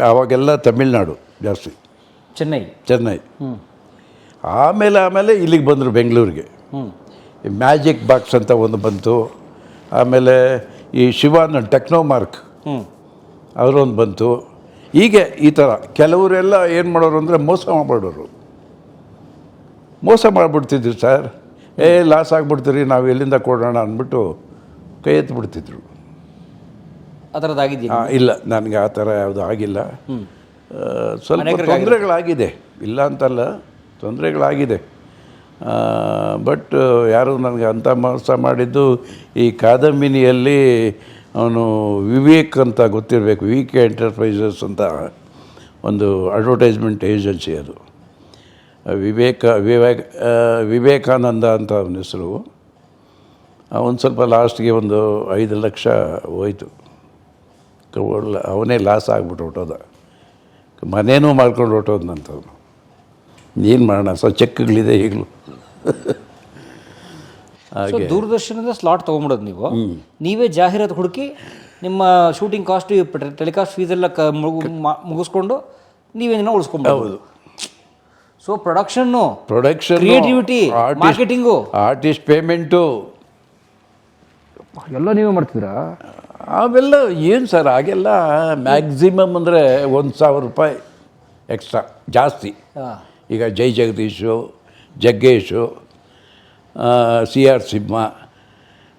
ಆವಾಗೆಲ್ಲ ತಮಿಳ್ನಾಡು ಜಾಸ್ತಿ, ಚೆನ್ನೈ. ಆಮೇಲೆ ಇಲ್ಲಿಗೆ ಬಂದರು ಬೆಂಗಳೂರಿಗೆ. ಮ್ಯಾಜಿಕ್ ಬಾಕ್ಸ್ ಅಂತ ಒಂದು ಬಂತು. ಆಮೇಲೆ ಈ ಶಿವಾನಂದ್ ಟೆಕ್ನೋಮಾರ್ಕ್ ಅವರೊಂದು ಬಂತು. ಹೀಗೆ ಈ ಥರ ಕೆಲವರೆಲ್ಲ ಏನು ಮಾಡೋರು ಅಂದರೆ ಮೋಸ ಮಾಡಿಬಿಡ್ತಿದ್ರು ಸರ್. ಲಾಸ್ ಆಗಿಬಿಡ್ತೀರಿ, ನಾವು ಎಲ್ಲಿಂದ ಕೊಡೋಣ ಅಂದ್ಬಿಟ್ಟು ಕೈ ಎತ್ತಿಬಿಡ್ತಿದ್ರು. ಆ ಥರದ್ದಾಗಿದೆಯಾ? ಇಲ್ಲ, ನನಗೆ ಆ ಥರ ಯಾವುದು ಆಗಿಲ್ಲ. ಸ್ವಲ್ಪ ತೊಂದರೆಗಳಾಗಿದೆ, ಇಲ್ಲ ಅಂತಲ್ಲ, ತೊಂದರೆಗಳಾಗಿದೆ. ಬಟ್ ಯಾರು ನನಗೆ ಅಂಥ ಮೋಸ ಮಾಡಿದ್ದು ಈ ಕಾದಂಬಿನಿಯಲ್ಲಿ ಅವನು ವಿವೇಕ್ ಅಂತ ಗೊತ್ತಿರಬೇಕು. VK ಎಂಟರ್ಪ್ರೈಸಸ್ ಅಂತ ಒಂದು ಅಡ್ವರ್ಟೈಸ್ಮೆಂಟ್ ಏಜೆನ್ಸಿ ಅದು. ವಿವೇಕಾನಂದ ಅಂತ ಅವನ ಹೆಸರು. ಅವನು ಸ್ವಲ್ಪ ಲಾಸ್ಟ್ಗೆ ಒಂದು 5 ಲಕ್ಷ ಹೋಯ್ತು. ಅವನೇ ಲಾಸ್ ಆಗಿಬಿಟ್ಟು ಹೊಟ್ಟೋದ. ಮನೇನೂ ಮಾಡ್ಕೊಂಡು ಹೊಟ್ಟೋದ್ನಂತವನು. ಏನು ಮಾಡೋಣ ಸರ್, ಚೆಕ್ಗಳಿದೆ ಈಗಲೂ. ಹಾಗೆ ದೂರದರ್ಶನದ ಸ್ಲಾಟ್ ತೊಗೊಂಬಿಡೋದು ನೀವು. ನೀವೇ ಜಾಹೀರಾತು ಹುಡುಕಿ ನಿಮ್ಮ ಶೂಟಿಂಗ್ ಕಾಸ್ಟ್, ಟೆಲಿಕಾಸ್ಟ್ ಫೀಸ್ ಎಲ್ಲ ಮುಗಿಸ್ಕೊಂಡು ನೀವೇನೋ ಉಳಿಸ್ಕೊಂಬೋದು. So production, creativity, marketing, artist payment ಎಲ್ಲ ನೀವೇ ಮಾಡ್ತಿದ್ದೀರಾ? ಅವೆಲ್ಲ ಏನು ಸರ್, ಆಗೆಲ್ಲ ಮ್ಯಾಕ್ಸಿಮಮ್ ಅಂದರೆ 1,000 ರೂಪಾಯಿ ಎಕ್ಸ್ಟ್ರಾ ಜಾಸ್ತಿ. ಈಗ ಜೈ ಜಗದೀಶು, ಜಗ್ಗೇಶು, CR ಸಿಂಹ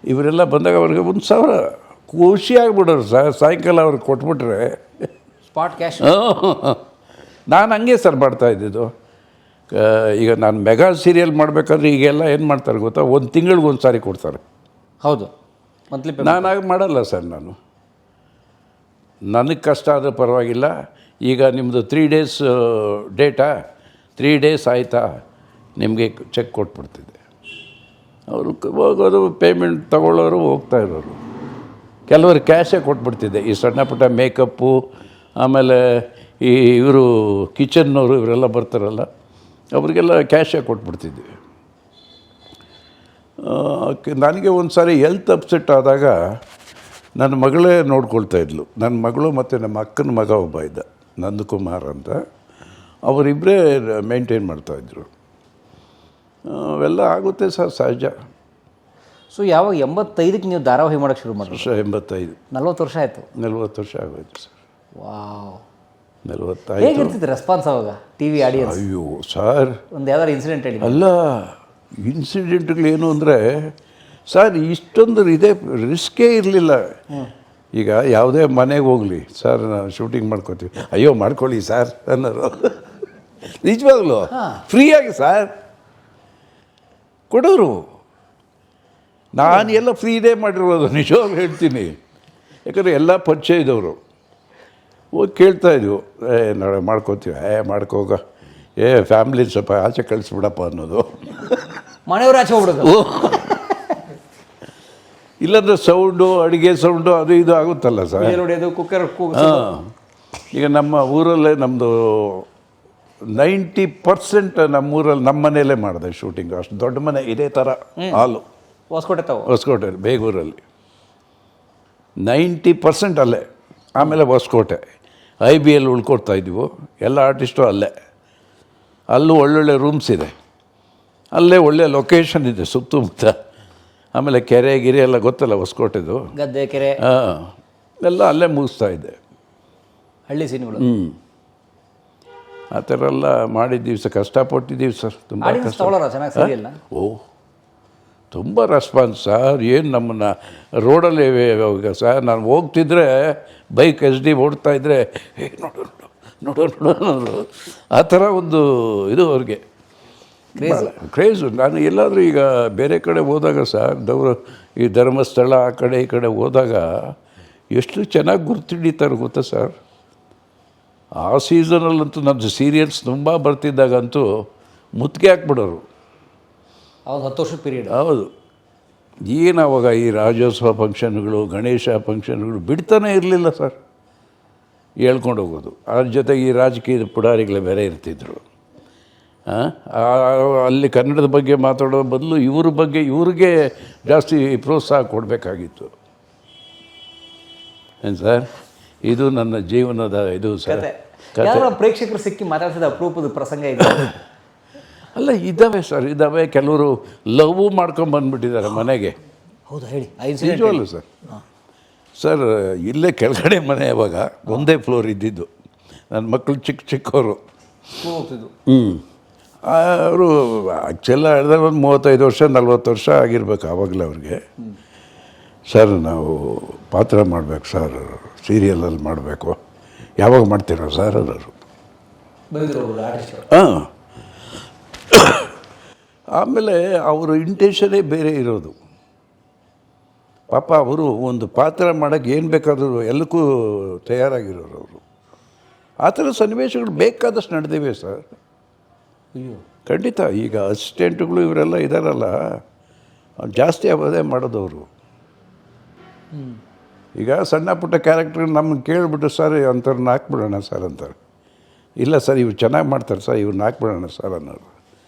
ಇವರೆಲ್ಲ ಬಂದಾಗ ಅವ್ರಿಗೆ 1,000 ಖುಷಿಯಾಗ್ಬಿಡೋರು ಸರ್. ಸಾಯಂಕಾಲ ಅವ್ರಿಗೆ ಕೊಟ್ಬಿಟ್ರೆ ಸ್ಪಾಟ್ ಕ್ಯಾಶ್. ನಾನು ಹಂಗೆ ಸರ್ ಮಾಡ್ತಾಯಿದ್ದಿದ್ದು. ಈಗ ನಾನು ಮೆಗಾ ಸೀರಿಯಲ್ ಮಾಡಬೇಕಾದ್ರೆ ಈಗೆಲ್ಲ ಏನು ಮಾಡ್ತಾರೆ ಗೊತ್ತಾ, 1 ತಿಂಗಳಿಗೆ 1 ಸಾರಿ ಕೊಡ್ತಾರೆ. ಹೌದು, ಮಂತ್ಲಿ. ನಾನು ಹಾಗೆ ಮಾಡಲ್ಲ ಸರ್. ನನಗೆ ಕಷ್ಟ ಆದರೆ ಪರವಾಗಿಲ್ಲ. ಈಗ ನಿಮ್ಮದು 3 ಡೇಸ್ ಡೇಟಾ, 3 ಡೇಸ್ ಆಯಿತಾ, ನಿಮಗೆ ಚೆಕ್ ಕೊಟ್ಬಿಡ್ತಿದ್ದೆ. ಅವರು ಹೋಗೋರು, ಪೇಮೆಂಟ್ ತೊಗೊಳ್ಳೋರು, ಹೋಗ್ತಾ ಇರೋರು. ಕೆಲವರು ಕ್ಯಾಶೇ ಕೊಟ್ಬಿಡ್ತಿದ್ದೆ. ಈ ಸಣ್ಣ ಪುಟ್ಟ ಮೇಕಪ್ಪು, ಆಮೇಲೆ ಇವರು ಕಿಚನ್ನವರು ಇವರೆಲ್ಲ ಬರ್ತಾರಲ್ಲ, ಅವರಿಗೆಲ್ಲ ಕ್ಯಾಶೇ ಕೊಟ್ಬಿಡ್ತಿದ್ವಿ. ನನಗೆ ಒಂದು ಸಾರಿ ಹೆಲ್ತ್ ಅಪ್ಸೆಟ್ ಆದಾಗ ನನ್ನ ಮಗಳೇ ನೋಡ್ಕೊಳ್ತಾ ಇದ್ಲು. ನನ್ನ ಮಗಳು ಮತ್ತು ನಮ್ಮ ಅಕ್ಕನ ಮಗ ಒಬ್ಬ ಇದ್ದ, ನಂದಕುಮಾರ್ ಅಂತ. ಅವರಿಬ್ಬರೇ ಮೇಂಟೈನ್ ಮಾಡ್ತಾಯಿದ್ರು. ಅವೆಲ್ಲ ಆಗುತ್ತೆ ಸರ್, ಸಹಜ. ಸೊ ಯಾವಾಗ 85ಕ್ಕೆ ನೀವು ಧಾರಾವಾಹಿ ಮಾಡೋಕ್ಕೆ ಶುರು ಮಾಡಿದ್ರಿ? 85. 40 ವರ್ಷ ಆಯಿತು. 40 ವರ್ಷ ಆಗೋಯ್ತು ಸರ್. ವಾವ್, 45. ಹೇಗಿರ್ತಿತ್ತು ರೆಸ್ಪಾನ್ಸ್ ಅವಾಗ ಟಿವಿ ಆಡಿಯನ್ಸ್? ಅಯ್ಯೋ ಸರ್, ಒಂದು ಯಾವ್ದಾರು ಇನ್ಸಿಡೆಂಟ್ ಹೇಳಿ. ಅಲ್ಲ, ಇನ್ಸಿಡೆಂಟ್ಗಳೇನು ಅಂದರೆ ಸರ್, ಇಷ್ಟೊಂದು ಇದೇ ರಿಸ್ಕೇ ಇರಲಿಲ್ಲ. ಈಗ ಯಾವುದೇ ಮನೆಗೆ ಹೋಗಲಿ, ಸರ್ ನಾವು ಶೂಟಿಂಗ್ ಮಾಡ್ಕೋತೀವಿ, ಅಯ್ಯೋ ಮಾಡ್ಕೊಳ್ಳಿ ಸರ್ ಅನ್ನೋರು. ನಿಜವಾಗ್ಲೂ ಫ್ರೀಯಾಗಿ ಸರ್ ಕೊಡೋರು. ನಾನು ಎಲ್ಲ ಫ್ರೀ ಡೇ ಮಾಡಿರೋದು, ನಿಜವಾಗ್ಲೂ ಹೇಳ್ತೀನಿ. ಯಾಕಂದರೆ ಎಲ್ಲ ಪರಿಚಯ ಇದ್ದವರು ಹೋಗಿ ಕೇಳ್ತಾಯಿದ್ವು, ನಾಳೆ ಮಾಡ್ಕೋತೀವಿ, ಮಾಡ್ಕೋಗ, ಫ್ಯಾಮ್ಲಿ ಸ್ವಲ್ಪ ಆಚೆ ಕಳಿಸ್ಬಿಡಪ್ಪ ಅನ್ನೋದು. ಮನೆಯವ್ರು ಆಚೆ ಹೋಗ್ಬಿಡೋದು. ಇಲ್ಲಾಂದ್ರೆ ಸೌಂಡು, ಅಡುಗೆ ಸೌಂಡು ಅದು ಇದು ಆಗುತ್ತಲ್ಲ ಸರ್. ಹೊಡೆಯೋದು, ಕುಕ್ಕರ್ ಹಾಂ. ಈಗ ನಮ್ಮ ಊರಲ್ಲೇ ನಮ್ಮದು 90% ನಮ್ಮೂರಲ್ಲಿ ನಮ್ಮ ಮನೆಯಲ್ಲೇ ಮಾಡಿದೆ ಶೂಟಿಂಗ್. ಅಷ್ಟು ದೊಡ್ಡ ಮನೆ, ಇದೇ ಥರ ಹಾಲು ಹೊಸಕೋಟೆ ಬೇಗೂರಲ್ಲಿ 90% ಅಲ್ಲೇ. ಆಮೇಲೆ ಹೊಸಕೋಟೆ IBL ಉಳ್ಕೊಡ್ತಾ ಇದ್ವು, ಎಲ್ಲ ಆರ್ಟಿಸ್ಟು ಅಲ್ಲೇ. ಅಲ್ಲೂ ಒಳ್ಳೊಳ್ಳೆ ರೂಮ್ಸ್ ಇದೆ, ಅಲ್ಲೇ ಒಳ್ಳೆ ಲೊಕೇಶನ್ ಇದೆ ಸುತ್ತಮುತ್ತ. ಆಮೇಲೆ ಕೆರೆ ಗಿರೆ ಎಲ್ಲ ಗೊತ್ತಲ್ಲ ಹೊಸಕೋಟೆದು, ಗದ್ದೆ ಕೆರೆ, ಹಾಂ, ಎಲ್ಲ ಅಲ್ಲೇ ಮುಗಿಸ್ತಾ ಇದ್ದೆ. ಹಳ್ಳಿ ಸೀನ್ಗಳು. ಆ ಥರ ಎಲ್ಲ ಮಾಡಿದ ದಿವಸ ಕಷ್ಟಪಟ್ಟಿದ್ದೀವಿ ಸರ್, ತುಂಬ ಕಷ್ಟ. ಓ, ತುಂಬ ರೆಸ್ಪಾನ್ಸ್ ಸರ್. ಏನು ನಮ್ಮನ್ನು ರೋಡಲ್ಲಿ ಇವಾಗ ಸರ್, ನಾನು ಹೋಗ್ತಿದ್ರೆ ಬೈಕ್ SD ಓಡ್ತಾಯಿದ್ರೆ ನೋಡು ನೋಡು ನೋಡು ನೋಡು ಆ ಥರ ಒಂದು ಇದು ಅವ್ರಿಗೆ ಕ್ರೇಜು. ನಾನು ಎಲ್ಲಾದರೂ ಈಗ ಬೇರೆ ಕಡೆ ಹೋದಾಗ ಸರ್, ಈ ಧರ್ಮಸ್ಥಳ ಆ ಕಡೆ ಈ ಕಡೆ ಹೋದಾಗ ಎಷ್ಟು ಚೆನ್ನಾಗಿ ಗುರ್ತಿಡಿತಾರೆ ಗೊತ್ತಾ ಸರ್. ಆ ಸೀಸನಲ್ಲಂತೂ ನಮ್ಮದು ಸೀರಿಯಲ್ಸ್ ತುಂಬ ಬರ್ತಿದ್ದಾಗಂತೂ ಮುತ್ತಿಗೆ ಹಾಕ್ಬಿಡೋರು. ಹೌದು, 10 ವರ್ಷದ ಪೀರಿಯಡ್. ಹೌದು. ಏನು ಅವಾಗ ಈ ರಾಜ್ಯೋತ್ಸವ ಫಂಕ್ಷನ್ಗಳು, ಗಣೇಶ ಫಂಕ್ಷನ್ಗಳು ಬಿಡ್ತಾನೆ ಇರಲಿಲ್ಲ ಸರ್, ಹೇಳ್ಕೊಂಡು ಹೋಗೋದು. ಅದ್ರ ಜೊತೆಗೆ ಈ ರಾಜಕೀಯದ ಪುಡಾರಿಗಳು ಬೇರೆ ಇರ್ತಿದ್ರು. ಅಲ್ಲಿ ಕನ್ನಡದ ಬಗ್ಗೆ ಮಾತಾಡೋ ಬದಲು ಇವ್ರಿಗೆ ಜಾಸ್ತಿ ಪ್ರೋತ್ಸಾಹ ಕೊಡಬೇಕಾಗಿತ್ತು. ಏನು ಸರ್, ಇದು ನನ್ನ ಜೀವನದ ಇದು ಸರ್. ಪ್ರೇಕ್ಷಕರು ಸಿಕ್ಕಿ ಮಾತಾಡ್ತಿದ್ದ ಅಪರೂಪದ ಪ್ರಸಂಗ ಇದೆ? ಅಲ್ಲ, ಇದ್ದಾವೆ ಸರ್, ಇದ್ದಾವೆ. ಕೆಲವರು ಲವ್ ಮಾಡ್ಕೊಂಬಂದ್ಬಿಟ್ಟಿದ್ದಾರೆ ಮನೆಗೆ. ಹೌದು, ಹೇಳಿ. ನಿಜವಲ್ಲ ಸರ್. ಸರ್, ಇಲ್ಲೇ ಕೆಳಗಡೆ ಮನೆ ಅವಾಗ ಒಂದೇ ಫ್ಲೋರ್ ಇದ್ದಿದ್ದು. ನನ್ನ ಮಕ್ಕಳು ಚಿಕ್ಕವರು. ಅವರು ಆ್ಯಕ್ಚುಲಿ ಹೇಳಿದಾಗ ಒಂದು 35 ವರ್ಷ 40 ವರ್ಷ ಆಗಿರ್ಬೇಕು ಆವಾಗಲೇ ಅವ್ರಿಗೆ. ಸರ್, ನಾವು ಪಾತ್ರ ಮಾಡಬೇಕು ಸರ್, ಸೀರಿಯಲಲ್ಲಿ ಮಾಡಬೇಕು, ಯಾವಾಗ ಮಾಡ್ತೀರೋ ಸರ್ ಅನ್ನೋರು. ಹಾಂ. ಆಮೇಲೆ ಅವರ ಇಂಟೆನ್ಷನ್ನೇ ಬೇರೆ ಇರೋದು. ಪಾಪ ಅವರು ಒಂದು ಪಾತ್ರ ಮಾಡೋಕ್ಕೆ ಏನು ಬೇಕಾದರೂ ಎಲ್ಲಕ್ಕೂ ತಯಾರಾಗಿರೋರು ಅವರು. ಆ ಥರ ಸನ್ನಿವೇಶಗಳು ಬೇಕಾದಷ್ಟು ನಡೆದಿವೆ ಸರ್. ಖಂಡಿತ. ಈಗ ಅಸಿಸ್ಟೆಂಟ್ಗಳು ಇವರೆಲ್ಲ ಇದ್ದಾರಲ್ಲ, ಜಾಸ್ತಿ ಅದೇ ಮಾಡೋದವರು. ಈಗ ಸಣ್ಣ ಪುಟ್ಟ ಕ್ಯಾರೆಕ್ಟರ್ ನಮ್ಮನ್ನು ಕೇಳಿಬಿಟ್ಟು ಸರ್ ಅಂಥವ್ರನ್ನ ಹಾಕ್ಬಿಡೋಣ ಸರ್ ಅಂತಾರೆ. ಇಲ್ಲ ಸರ್, ಇವ್ರು ಚೆನ್ನಾಗಿ ಮಾಡ್ತಾರೆ ಸರ್, ಇವ್ರನ್ನ ಹಾಕ್ಬಿಡೋಣ ಸರ್ ಅನ್ನೋರು.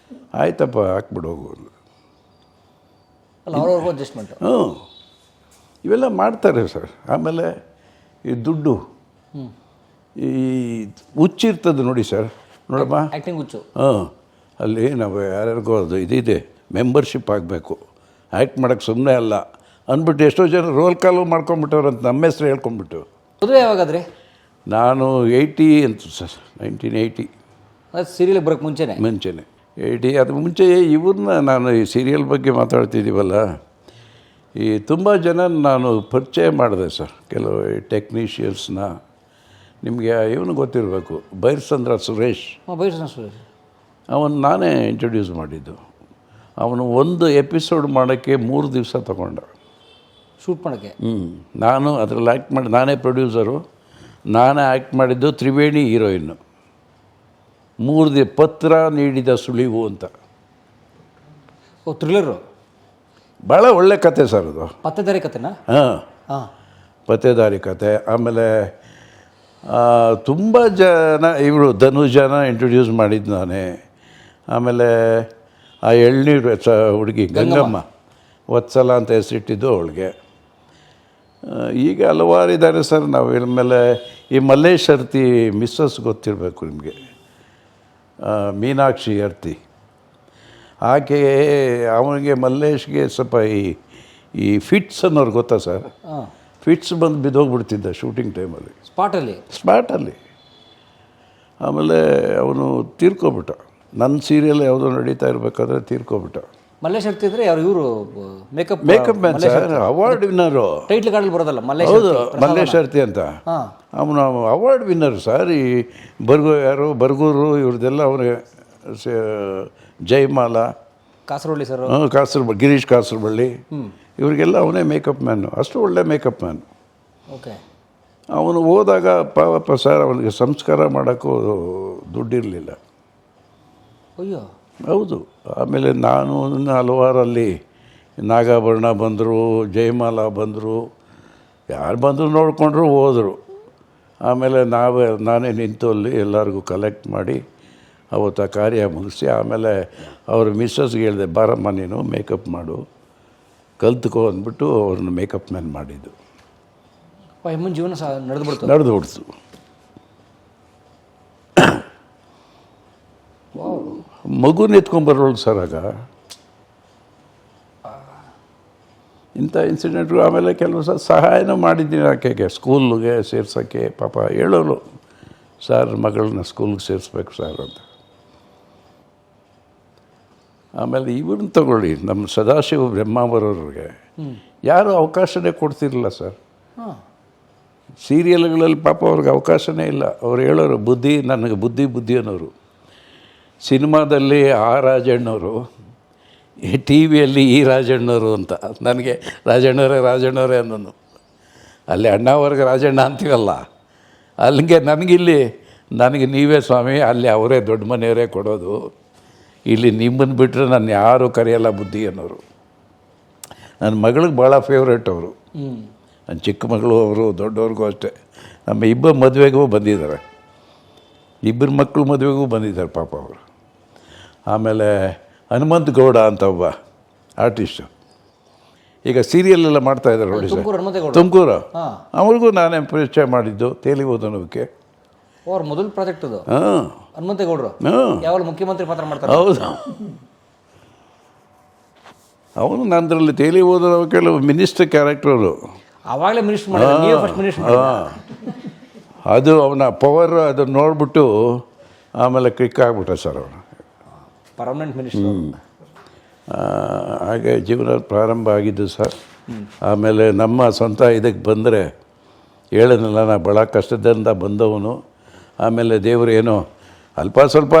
ಆಯ್ತಪ್ಪ, ಹಾಕ್ಬಿಡು ಹೋಗೋದು. ಹ್ಞೂ, ಇವೆಲ್ಲ ಮಾಡ್ತಾರೆ ಸರ್. ಆಮೇಲೆ ಈ ದುಡ್ಡು, ಈ ಹುಚ್ಚಿರ್ತದೆ ನೋಡಿ ಸರ್, ನೋಡಮ್ಮ. ಆ್ಯಕ್ಟಿಂಗ್ ಹುಚ್ಚು. ಹಾಂ, ಅಲ್ಲಿ ನಾವು ಯಾರ್ಯಾರಿಗೋ ಅದು ಇದಿದೆ, ಮೆಂಬರ್ಶಿಪ್ ಆಗಬೇಕು, ಆ್ಯಕ್ಟ್ ಮಾಡೋಕ್ಕೆ ಸುಮ್ಮನೆ ಅಲ್ಲ ಅಂದ್ಬಿಟ್ಟು ಎಷ್ಟೋ ಜನ ರೋಲ್ ಕಾಲು ಮಾಡ್ಕೊಂಬಿಟ್ಟವ್ರಂತ ನಮ್ಮ ಹೆಸ್ರು ಹೇಳ್ಕೊಂಬಿಟ್ಟು. ಮದುವೆ ಯಾವಾಗಾದ್ರೆ? ನಾನು 80 ಅಂತ ಸರ್, 1980. ಸೀರಿಯಲ್ ಬರೋಕ್ಕೆ ಮುಂಚೆನೇ 80. ಅದು ಮುಂಚೆ ಇವ್ರನ್ನ ನಾನು ಈ ಸೀರಿಯಲ್ ಬಗ್ಗೆ ಮಾತಾಡ್ತಿದ್ದೀವಲ್ಲ, ಈ ತುಂಬ ಜನ ನಾನು ಪರಿಚಯ ಮಾಡಿದೆ ಸರ್. ಕೆಲವು ಟೆಕ್ನಿಷಿಯನ್ಸ್ನ. ನಿಮಗೆ ಇವನು ಗೊತ್ತಿರಬೇಕು, ಬೈರ್ಸಂದ್ರ ಸುರೇಶ್. ಅವನು ನಾನೇ ಇಂಟ್ರೊಡ್ಯೂಸ್ ಮಾಡಿದ್ದು. ಅವನು ಒಂದು ಎಪಿಸೋಡ್ ಮಾಡೋಕ್ಕೆ 3 ದಿವಸ ತಗೊಂಡ ಶೂಟ್ ಮಾಡೋಕ್ಕೆ. ನಾನು ಅದರಲ್ಲಿ ಆ್ಯಕ್ಟ್ ಮಾಡಿ, ನಾನೇ ಪ್ರೊಡ್ಯೂಸರು, ನಾನೇ ಆ್ಯಕ್ಟ್ ಮಾಡಿದ್ದು. ತ್ರಿವೇಣಿ ಹೀರೋಯಿನ್ನು. 3 ಪತ್ರ ನೀಡಿದ ಸುಳಿವು ಅಂತ. ಥ್ರಿಲ್ಲರು. ಭಾಳ ಒಳ್ಳೆ ಕತೆ ಸರ್ ಅದು. ಪತ್ತೆದಾರಿ ಕತೆನಾ? ಹಾಂ, ಪತ್ತೆದಾರಿ ಕತೆ. ಆಮೇಲೆ ತುಂಬ ಜನ, ಇವರು ಧನುಜನ ಇಂಟ್ರೊಡ್ಯೂಸ್ ಮಾಡಿದ್ದು ನಾನೇ. ಆಮೇಲೆ ಆ ಎಳ್ನೀರು ಹುಡುಗಿ ಗಂಗಮ್ಮ, ವತ್ಸಲ ಅಂತ ಹೆಸರಿಟ್ಟಿದ್ದು ಅವಳಿಗೆ. ಈಗ ಹಲವಾರು ಇದ್ದಾರೆ ಸರ್. ನಾವು ಇನ್ಮೇಲೆ ಈ ಮಲ್ಲೇಶ್ ಅರ್ತಿ ಮಿಸ್ಸಸ್ ಗೊತ್ತಿರಬೇಕು ನಿಮಗೆ, ಮೀನಾಕ್ಷಿ ಅರ್ತಿ. ಆಕೆ ಅವನಿಗೆ ಮಲ್ಲೇಶ್ಗೆ ಸ್ವಲ್ಪ ಈ ಫಿಟ್ಸ್ ಅನ್ನೋರು ಗೊತ್ತಾ ಸರ್? ಫಿಟ್ಸ್ ಬಂದು ಬಿದ್ದೋಗ್ಬಿಡ್ತಿದ್ದ ಶೂಟಿಂಗ್ ಟೈಮಲ್ಲಿ, ಸ್ಪಾಟಲ್ಲಿ. ಆಮೇಲೆ ಅವನು ತೀರ್ಕೊಬಿಟ್ಟ. ನನ್ನ ಸೀರಿಯಲ್ ಯಾವುದೋ ನಡೀತಾ ಇರಬೇಕಾದ್ರೆ ತೀರ್ಕೊಬಿಟ್ಟ. ಮಲ್ಲೇಶ್ ಆಗ್ತಿದ್ರೆ ಯಾರು? ಇವರು makeup man sir, award winner. Title ಕಾರ್ಡಲ್ಲಿ ಬರೋದಲ್ಲ ಹೌದು, ಮಲ್ಲೇಶ್ ಅರ್ತಿ ಅಂತ. ಅವನು ಅವಾರ್ಡ್ ವಿನ್ನರ್ ಸರ್. ಈ ಬರ್ಗೂರು ಇವ್ರದ್ದೆಲ್ಲ ಅವನಿಗೆ, ಜಯಮಾಲ, ಕಾಸರವಳ್ಳಿ ಸರ್, ಗಿರೀಶ್ ಕಾಸರವಳ್ಳಿ, ಇವರಿಗೆಲ್ಲ ಅವನೇ ಮೇಕಪ್ ಮ್ಯಾನು. ಅಷ್ಟು ಒಳ್ಳೆ ಮೇಕಪ್ ಮ್ಯಾನು. ಓಕೆ. ಅವನು ಹೋದಾಗ ಪಾಪ ಸರ್ ಅವನಿಗೆ ಸಂಸ್ಕಾರ ಮಾಡೋಕ್ಕೂ ದುಡ್ಡಿರಲಿಲ್ಲ. ಅಯ್ಯೋ. ಹೌದು. ಆಮೇಲೆ ನಾನು ಹಲವಾರಲ್ಲಿ ನಾಗಾಭರಣ ಬಂದರು, ಜಯಮಾಲ ಬಂದರು, ಯಾರು ಬಂದರು ನೋಡಿಕೊಂಡ್ರು ಹೋದರು. ಆಮೇಲೆ ನಾನೇ ನಿಂತು ಅಲ್ಲಿ ಎಲ್ಲರಿಗೂ ಕಲೆಕ್ಟ್ ಮಾಡಿ ಅವತ್ತು ಆ ಕಾರ್ಯ ಮುಗಿಸಿ ಆಮೇಲೆ ಅವ್ರ ಮಿಸ್ಸಸ್ಗೆ ಹೇಳಿದೆ, ಬಾರಮ್ಮ ನೀನು ಮೇಕಪ್ ಮಾಡು, ಕಲ್ತ್ಕೋ ಅಂದ್ಬಿಟ್ಟು ಅವ್ರನ್ನ ಮೇಕಪ್ ಮ್ಯಾನ್ ಮಾಡಿದ್ದು. ಹೆಮ್ಮನ ಜೀವನ ನಡೆದು ಬಿಡ್ತು. ಮಗು ಎತ್ಕೊಂಬರೋಳು ಸರ್ ಆಗ. ಇಂಥ ಇನ್ಸಿಡೆಂಟ್ಗಳು. ಆಮೇಲೆ ಕೆಲವು ಸಹಾಯನೂ ಮಾಡಿದ್ದೀನಿ ಆಕೆಗೆ, ಸ್ಕೂಲ್ಗೆ ಸೇರ್ಸೋಕ್ಕೆ. ಪಾಪ ಹೇಳೋರು, ಸರ್ ಮಗಳನ್ನ ಸ್ಕೂಲ್ಗೆ ಸೇರಿಸ್ಬೇಕು ಸರ್ ಅಂತ. ಆಮೇಲೆ ಇವ್ರನ್ನ ತಗೊಳ್ಳಿ, ನಮ್ಮ ಸದಾಶಿವ ಬ್ರಹ್ಮಾವರವ್ರಿಗೆ ಯಾರೂ ಅವಕಾಶನೇ ಕೊಡ್ತಿರಲಿಲ್ಲ ಸರ್. ಸೀರಿಯಲ್ಗಳಲ್ಲಿ ಪಾಪ ಅವ್ರಿಗೆ ಅವಕಾಶನೇ ಇಲ್ಲ. ಅವ್ರು ಹೇಳೋರು, ನನಗೆ ಬುದ್ಧಿ ಅನ್ನೋರು. ಸಿನಿಮಾದಲ್ಲಿ ಆ ರಾಜಣ್ಣವರು, ಟಿ ವಿಯಲ್ಲಿ ಈ ರಾಜಣ್ಣವರು ಅಂತ. ನನಗೆ ರಾಜಣ್ಣವರೇ ಅನ್ನೋನು. ಅಲ್ಲಿ ಅಣ್ಣವ್ರಿಗೆ ರಾಜಣ್ಣ ಅಂತೀವಲ್ಲ, ಅಲ್ಲಿಗೆ ನನಗೆ ನೀವೇ ಸ್ವಾಮಿ, ಅಲ್ಲಿ ಅವರೇ ದೊಡ್ಡ ಮನೆಯವರೇ ಕೊಡೋದು, ಇಲ್ಲಿ ನಿಮ್ಮನ್ನು ಬಿಟ್ಟರೆ ನಾನು ಯಾರೂ ಕರೆಯಲ್ಲ ಬುದ್ಧಿ ಅನ್ನೋರು. ನನ್ನ ಮಗಳಿಗೆ ಭಾಳ ಫೇವ್ರೇಟ್ ಅವರು. ನನ್ನ ಚಿಕ್ಕ ಮಗಳು ಅವರು, ದೊಡ್ಡವ್ರಿಗೂ ಅಷ್ಟೇ. ನಮ್ಮ ಇಬ್ಬರು ಮದುವೆಗೂ ಬಂದಿದ್ದಾರೆ, ಇಬ್ಬರು ಮಕ್ಕಳು ಮದುವೆಗೂ ಬಂದಿದ್ದಾರೆ ಪಾಪ ಅವರು. ಆಮೇಲೆ ಹನುಮಂತ ಗೌಡ ಅಂತ ಒಬ್ಬ ಆರ್ಟಿಸ್ಟು, ಈಗ ಸೀರಿಯಲ್ಲೆಲ್ಲ ಮಾಡ್ತಾಯಿದ್ದಾರೆ ನೋಡಿ ಸರ್, ತುಮಕೂರು. ಅವ್ರಿಗೂ ನಾನೇ ಪರಿಚಯ ಮಾಡಿದ್ದು ತೇಲಿ ಓದೋನಕ್ಕೆ. ಅವ್ರ ಮೊದಲ ಪ್ರಾಜೆಕ್ಟ್ ಅದು. ಹನುಮಂತೇಗೌಡರು ಯಾವಾಗ ಮುಖ್ಯಮಂತ್ರಿ ಪಾತ್ರ ಮಾಡ್ತಾರೆ. ಹೌದು. ಅವನು ನಂದರಲ್ಲಿ ತೇಲಿ ಓದೋ ಕೆಲವು ಮಿನಿಸ್ಟರ್ ಕ್ಯಾರೆಕ್ಟರು. ಆವಾಗಲೇ ಮಿನಿಸ್ಟರ್ ಮಾಡಿದ್ರು, ಫಸ್ಟ್ ಮಿನಿಸ್ಟರ್. ಅದು ಅವನ ಪವರ್ ಅದನ್ನು ನೋಡ್ಬಿಟ್ಟು ಆಮೇಲೆ ಕ್ಲಿಕ್ ಆಗ್ಬಿಟ್ಟ ಸರ್ ಅವನು, ಪರ್ಮನೆಂಟ್ ಮಿನಿಸ್ಟರ್. ಹಾಗೆ ಜೀವನ ಪ್ರಾರಂಭ ಆಗಿದ್ದು ಸರ್. ಆಮೇಲೆ ನಮ್ಮ ಸ್ವಂತ ಇದಕ್ಕೆ ಬಂದರೆ ಹೇಳೋನಲ್ಲ, ನಾನು ಭಾಳ ಕಷ್ಟದಿಂದ ಬಂದವನು. ಆಮೇಲೆ ದೇವರು ಏನೋ ಅಲ್ಪ ಸ್ವಲ್ಪ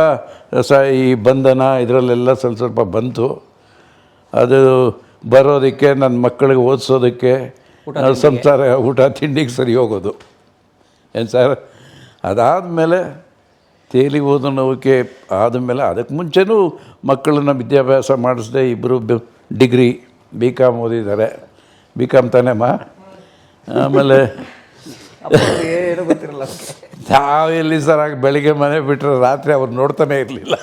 ಈ ಬಂಧನ ಇದರಲ್ಲೆಲ್ಲ ಸ್ವಲ್ಪ ಬಂತು. ಅದು ಬರೋದಕ್ಕೆ, ನನ್ನ ಮಕ್ಕಳಿಗೆ ಓದಿಸೋದಕ್ಕೆ, ಸಂಸಾರ ಊಟ ತಿಂಡಿಗೆ ಸರಿ ಹೋಗೋದು ಏನು ಸರ್. ಅದಾದಮೇಲೆ ತೇಲಿ ಓದೋ ನೌಕೆ ಆದಮೇಲೆ, ಅದಕ್ಕೆ ಮುಂಚೆನೂ ಮಕ್ಕಳನ್ನ ವಿದ್ಯಾಭ್ಯಾಸ ಮಾಡಿಸ್ದೆ. ಇಬ್ಬರು ಡಿಗ್ರಿ BCom ಓದಿದ್ದಾರೆ. BCom ತಾನೇಮ್ಮ. ಆಮೇಲೆ ಏನೂ ಗೊತ್ತಿರಲ್ಲ ನಾವೆಲ್ಲಿ ಸರ್ ಆಗ ಬೆಳಿಗ್ಗೆ ಮನೆ ಬಿಟ್ಟರೆ ರಾತ್ರಿ ಅವ್ರು ನೋಡ್ತಾನೆ ಇರಲಿಲ್ಲ.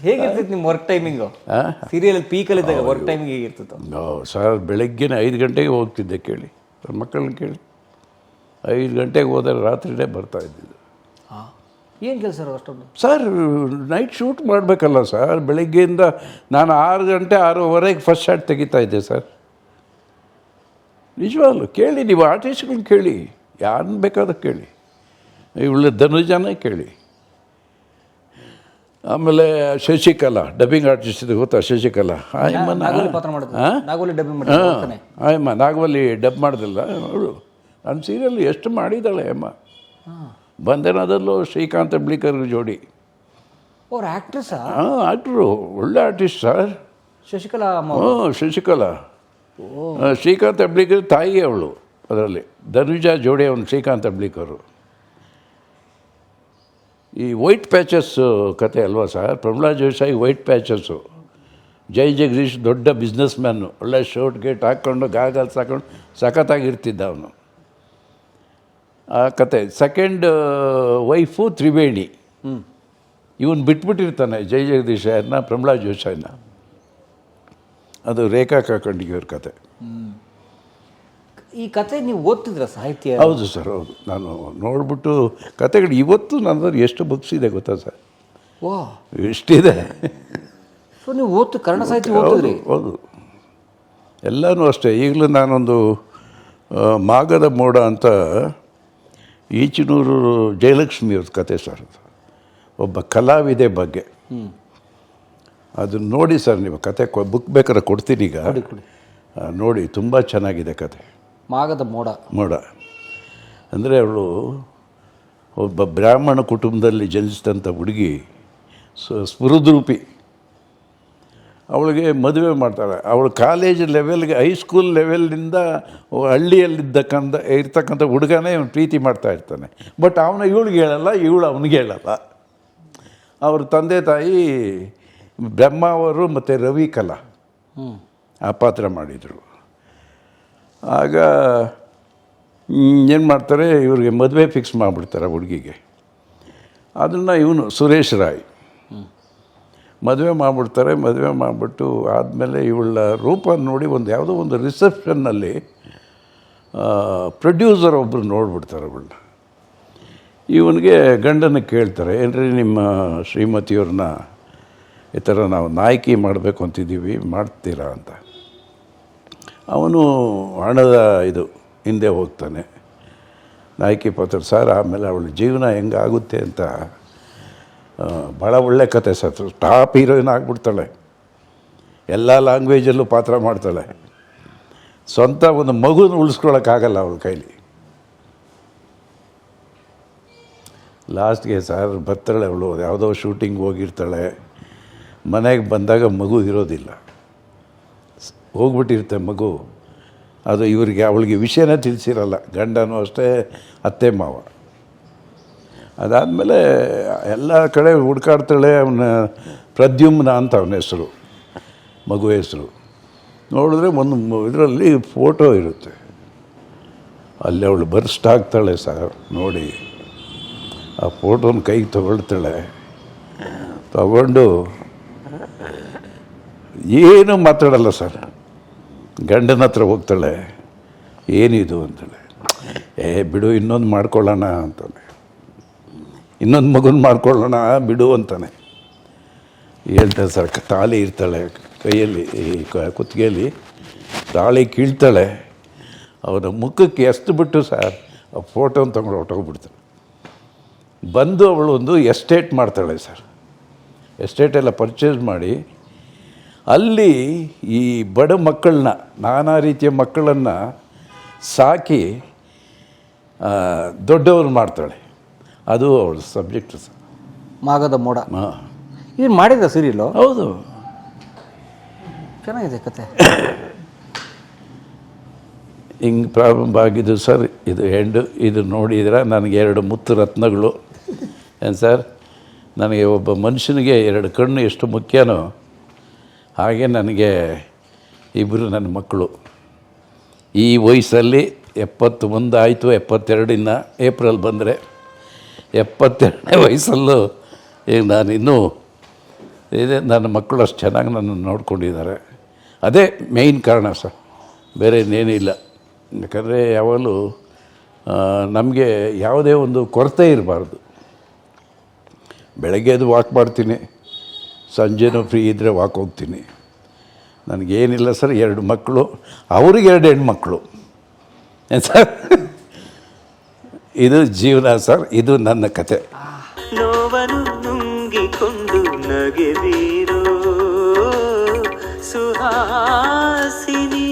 ಹೇಗಿರ್ತಿತ್ತು ನಿಮ್ಮ ವರ್ಕ್ ಟೈಮಿಂಗು? ಸೀರಿಯಲ್ ಪೀಕಲ್ಲಿದ್ದಾಗ ವರ್ಕ್ ಟೈಮಿಂಗ್ ಹೇಗಿರ್ತಿತ್ತು? ಸರ್ ಬೆಳಗ್ಗೆನೇ 5 ಗಂಟೆಗೆ ಹೋಗ್ತಿದ್ದೆ. ಕೇಳಿ ನನ್ನ ಮಕ್ಕಳನ್ನ ಕೇಳಿ, 5 ಗಂಟೆಗೆ ಹೋದರೆ ರಾತ್ರಿನೇ ಬರ್ತಾಯಿದ್ದಿದ್ದು. ಏನು ಕೆಲಸ ಅಷ್ಟೊಂದು? ಸರ್ ನೈಟ್ ಶೂಟ್ ಮಾಡಬೇಕಲ್ಲ ಸರ್. ಬೆಳಗ್ಗೆಯಿಂದ ನಾನು 6 ಗಂಟೆ 6:15 ಫಸ್ಟ್ ಶಾಟ್ ತೆಗಿತಾ ಇದ್ದೆ ಸರ್. ನಿಜವಾಗ್ಲು ಕೇಳಿ, ನೀವು ಆರ್ಟಿಸ್ಟ್ಗಳನ್ನ ಕೇಳಿ, ಯಾರನ್ನ ಬೇಕಾದ ಕೇಳಿ, ಇವಳು ಧನುಜಾನೇ ಕೇಳಿ. ಆಮೇಲೆ ಶಶಿಕಲಾ ಡಬ್ಬಿಂಗ್ ಆರ್ಟಿಸ್ಟ್ ಇದೆ, ಗೊತ್ತಾ ಶಶಿಕಲಾ? ಆಯಮ್ಮ ನಾಗವಲ್ಲಿ ಡಬ್ ಮಾಡಿದಿಲ್ಲ ಅವಳು. ನನ್ನ ಸೀರಿಯಲ್ ಎಷ್ಟು ಮಾಡಿದ್ದಾಳೆ ಅಮ್ಮ. ಬಂಧನದಲ್ಲೂ ಶ್ರೀಕಾಂತ್ ಅಬ್ಳಿಕರ್ ಜೋಡಿ. ಅವ್ರು ಆ್ಯಕ್ಟ್ರೆಸ್ಸಾ? ಆ್ಯಕ್ಟ್ರು, ಒಳ್ಳೆ ಆರ್ಟಿಸ್ಟ್ ಸರ್ ಶಶಿಕಲಾ. ಶಶಿಕಲಾ ಶ್ರೀಕಾಂತ್ ಅಬ್ಳಿಕರ್ ತಾಯಿ ಅವಳು. ಅದರಲ್ಲಿ ಧನುಜ ಜೋಡಿ ಅವನು ಶ್ರೀಕಾಂತ್ ಅಬ್ಳಿಕರು. ಈ ವೈಟ್ ಪ್ಯಾಚಸ್ ಕತೆ ಅಲ್ವಾ ಸರ್? Pramila Joshai white patches. ಜೈ ಜಗದೀಶ್ ದೊಡ್ಡ ಬಿಸ್ನೆಸ್ ಮ್ಯಾನು, ಒಳ್ಳೆ ಶರ್ಟ್ ಗೇಟ್ ಹಾಕ್ಕೊಂಡು ಗಾಗಲ್ಸ್ ಹಾಕ್ಕೊಂಡು ಸಖತ್ತಾಗಿರ್ತಿದ್ದ ಅವನು. ಆ ಕತೆ. Second wife Triveni. ಇವನು ಬಿಟ್ಬಿಟ್ಟಿರ್ತಾನೆ ಜೈ ಜಗದೀಶನ, ಪ್ರಮೀಳಾ ಜೋಶಾಯಿನ. ಅದು ರೇಖಾ ಕಾಕಂಡಿಗೆಯವ್ರ ಕತೆ. ಈ ಕತೆ ನೀವು ಓದ್ತಿದ್ರ ಸಾಹಿತ್ಯ? ಹೌದು ಸರ್, ಹೌದು. ನಾನು ನೋಡ್ಬಿಟ್ಟು ಕತೆಗಳು ಇವತ್ತು ನನ್ನದು ಎಷ್ಟು ಬುಕ್ಸ್ ಇದೆ ಗೊತ್ತಾ ಸರ್? ವಾ, ಎಷ್ಟಿದೆ. ಸೊ ನೀವು ಕನ್ನಡ ಸಾಹಿತ್ಯ ಓದಿದ್ರಿ? ಹೌದು, ಎಲ್ಲನೂ ಅಷ್ಟೇ. ಈಗಲೂ ನಾನೊಂದು ಮಾಗದ ಮೋಡ ಅಂತ ಈಚಿನೂರು ಜಯಲಕ್ಷ್ಮಿಯವ್ರ ಕತೆ ಸರ್. ಅದು ಒಬ್ಬ ಕಲಾವಿದೆ ಬಗ್ಗೆ. ಅದನ್ನು ನೋಡಿ ಸರ್ ನೀವು. ಕತೆ ಬುಕ್ ಬೇಕಾದ್ರೆ ಕೊಡ್ತೀನಿ ಈಗ, ನೋಡಿ. ತುಂಬ ಚೆನ್ನಾಗಿದೆ ಕತೆ. ಮಾಗದ ಮೋಡ. ಮೋಡ ಅಂದರೆ ಅವಳು ಒಬ್ಬ ಬ್ರಾಹ್ಮಣ ಕುಟುಂಬದಲ್ಲಿ ಜನಿಸಿದಂಥ ಹುಡುಗಿ, ಸ್ಫುರದ್ರೂಪಿ. ಅವಳಿಗೆ ಮದುವೆ ಮಾಡ್ತಾಳೆ. ಅವಳು ಕಾಲೇಜ್ ಲೆವೆಲ್ಗೆ, ಹೈಸ್ಕೂಲ್ ಲೆವೆಲ್ನಿಂದ ಇರ್ತಕ್ಕಂಥ ಹುಡುಗನೇ ಅವನು ಪ್ರೀತಿ ಮಾಡ್ತಾ ಇರ್ತಾನೆ. ಬಟ್ ಅವನು ಇವಳಿಗೆ ಹೇಳಲ್ಲ, ಇವಳು ಅವನಿಗೆ ಹೇಳಲ್ಲ. ಅವ್ರ ತಂದೆ ತಾಯಿ ಬ್ರಹ್ಮ ಅವರು ಮತ್ತು ರವಿ ಕಲಾ ಆ ಪಾತ್ರ ಮಾಡಿದರು. ಆಗ ಏನು ಮಾಡ್ತಾರೆ, ಇವ್ರಿಗೆ ಮದುವೆ ಫಿಕ್ಸ್ ಮಾಡಿಬಿಡ್ತಾರೆ ಹುಡುಗಿಗೆ. ಅದನ್ನು ಇವನು ಸುರೇಶ್ ರಾಯ್ ಮದುವೆ ಮಾಡಿಬಿಡ್ತಾರೆ. ಮದುವೆ ಮಾಡಿಬಿಟ್ಟು ಆದಮೇಲೆ ಇವಳ ರೂಪ ನೋಡಿ ಯಾವುದೋ ಒಂದು ರಿಸೆಪ್ಷನ್ನಲ್ಲಿ ಪ್ರೊಡ್ಯೂಸರ್ ಒಬ್ಬರು ನೋಡಿಬಿಡ್ತಾರೆ ಅವಳನ್ನ. ಇವನಿಗೆ ಗಂಡನ ಕೇಳ್ತಾರೆ, ಏನ್ರಿ ನಿಮ್ಮ ಶ್ರೀಮತಿಯವ್ರನ್ನ ಈ ಥರ ನಾವು ನಾಯಕಿ ಮಾಡಬೇಕು ಅಂತಿದ್ದೀವಿ, ಮಾಡ್ತೀರಾ ಅಂತ. ಅವನು ಹಣದ ಹಿಂದೆ ಹೋಗ್ತಾನೆ, ನಾಯಕಿ ಪಾತ್ರ ಸರ್. ಆಮೇಲೆ ಅವಳ ಜೀವನ ಹೆಂಗಾಗುತ್ತೆ ಅಂತ ಭಾಳ ಒಳ್ಳೆ ಕತೆ ಸರ್. ಟಾಪ್ ಹೀರೋಯಿನ್ ಆಗಿಬಿಡ್ತಾಳೆ, ಎಲ್ಲ ಲ್ಯಾಂಗ್ವೇಜಲ್ಲೂ ಪಾತ್ರ ಮಾಡ್ತಾಳೆ. ಸ್ವಂತ ಒಂದು ಮಗುನ ಉಳಿಸ್ಕೊಳ್ಳೋಕ್ಕಾಗಲ್ಲ ಅವಳ ಕೈಲಿ. ಲಾಸ್ಟ್ಗೆ ಸರ್ ಬರ್ತಾಳೆ ಅವಳು, ಯಾವುದೋ ಶೂಟಿಂಗ್ ಹೋಗಿರ್ತಾಳೆ. ಮನೆಗೆ ಬಂದಾಗ ಮಗು ಇರೋದಿಲ್ಲ, ಹೋಗ್ಬಿಟ್ಟಿರುತ್ತೆ ಮಗು. ಅದು ಅವಳಿಗೆ ವಿಷಯನೇ ತಿಳಿಸಿರಲ್ಲ, ಗಂಡನೂ ಅಷ್ಟೇ, ಅತ್ತೆ ಮಾವ. ಅದಾದಮೇಲೆ ಎಲ್ಲ ಕಡೆ ಹುಡ್ಕಾಡ್ತಾಳೆ. ಅವನ ಪ್ರದ್ಯುಮ್ನ ಅಂತ ಅವನ ಹೆಸರು, ಮಗು ಹೆಸರು. ನೋಡಿದ್ರೆ ಒಂದು ಇದರಲ್ಲಿ ಫೋಟೋ ಇರುತ್ತೆ, ಅಲ್ಲಿ ಅವಳು ಬರ್ಸ್ಟ್ ಆಗ್ತಾಳೆ ಸರ್. ನೋಡಿ ಆ ಫೋಟೋನ ಕೈಗೆ ತಗೊಳ್ತಾಳೆ. ತಗೊಂಡು ಏನೂ ಮಾತಾಡಲ್ಲ ಸರ್. ಗಂಡನ ಹತ್ರ ಹೋಗ್ತಾಳೆ, ಏನಿದು ಅಂತಾಳೆ. ಬಿಡು, ಇನ್ನೊಂದು ಮಾಡ್ಕೊಳ್ಳೋಣ ಅಂತಾನೆ. ಇನ್ನೊಂದು ಮಗುನ ಮಾಡ್ಕೊಳ್ಳೋಣ ಬಿಡು ಅಂತಾನೆ ಹೇಳ್ತಾಳೆ ಸರ್. ತಾಳಿ ಇರ್ತಾಳೆ ಕೈಯಲ್ಲಿ, ಈ ಕುತ್ತಿಗೆಯಲ್ಲಿ ತಾಳಿ ಕೀಳ್ತಾಳೆ. ಅವನ ಮುಖಕ್ಕೆ ಎಷ್ಟು ಬಿಟ್ಟು ಸರ್ ಆ ಫೋಟೋನ ತಗೊಂಡು ಹೊಟ್ಟೋಗ್ಬಿಡ್ತಾಳೆ. ಬಂದು ಅವಳು ಒಂದು ಎಸ್ಟೇಟ್ ಮಾಡ್ತಾಳೆ ಸರ್. ಎಸ್ಟೇಟೆಲ್ಲ ಪರ್ಚೇಸ್ ಮಾಡಿ ಅಲ್ಲಿ ಈ ಬಡ ಮಕ್ಕಳನ್ನ, ನಾನಾ ರೀತಿಯ ಮಕ್ಕಳನ್ನು ಸಾಕಿ ದೊಡ್ಡವ್ರು ಮಾಡ್ತಾಳೆ. ಅದು ಅವಳ ಸಬ್ಜೆಕ್ಟ್ ಸರ್. ಮಾಗದ ಮೋಡ. ಹಾಂ, ಇದನ್ನು ಮಾಡಿದ ಸೀರಿಯಲು? ಹೌದು, ಚೆನ್ನಾಗಿದೆ ಕತೆ. ಹಿಂಗೆ ಪ್ರಾರಂಭ ಆಗಿದ್ದು ಸರ್. ಇದು ನೋಡಿದ್ರೆ ನನಗೆ 2 ಮುತ್ತು ರತ್ನಗಳು. ಏನು ಸರ್, ನನಗೆ ಒಬ್ಬ ಮನುಷ್ಯನಿಗೆ 2 ಕಣ್ಣು ಎಷ್ಟು ಮುಖ್ಯನೋ ಹಾಗೆ ನನಗೆ ಇಬ್ಬರು ನನ್ನ ಮಕ್ಕಳು. ಈ ವಯಸ್ಸಲ್ಲಿ 71 ಆಯಿತು, 72 ಏಪ್ರಿಲ್ ಬಂದರೆ 72ನೇ ವಯಸ್ಸಲ್ಲೂ ಈಗ ನಾನಿನ್ನೂ ನನ್ನ ಮಕ್ಕಳು ಅಷ್ಟು ಚೆನ್ನಾಗಿ ನನ್ನನ್ನು ನೋಡ್ಕೊಂಡಿದ್ದಾರೆ. ಅದೇ ಮೇಯ್ನ್ ಕಾರಣ ಸರ್, ಬೇರೆ ಇನ್ನೇನಿಲ್ಲ. ಯಾಕಂದರೆ ಯಾವಾಗಲೂ ನಮಗೆ ಯಾವುದೇ ಒಂದು ಕೊರತೆ ಇರಬಾರ್ದು. ಬೆಳಗ್ಗೆ ಎದ್ದು ವಾಕ್ ಮಾಡ್ತೀನಿ, ಸಂಜೆನೂ ಫ್ರೀ ಇದ್ದರೆ ವಾಕ್ ಹೋಗ್ತೀನಿ. ನನಗೇನಿಲ್ಲ ಸರ್, 2 ಮಕ್ಕಳು, ಅವ್ರಿಗೆ 2 ಹೆಣ್ಮಕ್ಳು. ಸರ್ ಇದು ಜೀವನ ಸರ್, ಇದು ನನ್ನ ಕತೆ. ನೋವನ್ನು ನುಂಗಿಕೊಂಡು ನಗೆವೀರೋ ಸುಹಾಸಿನಿ.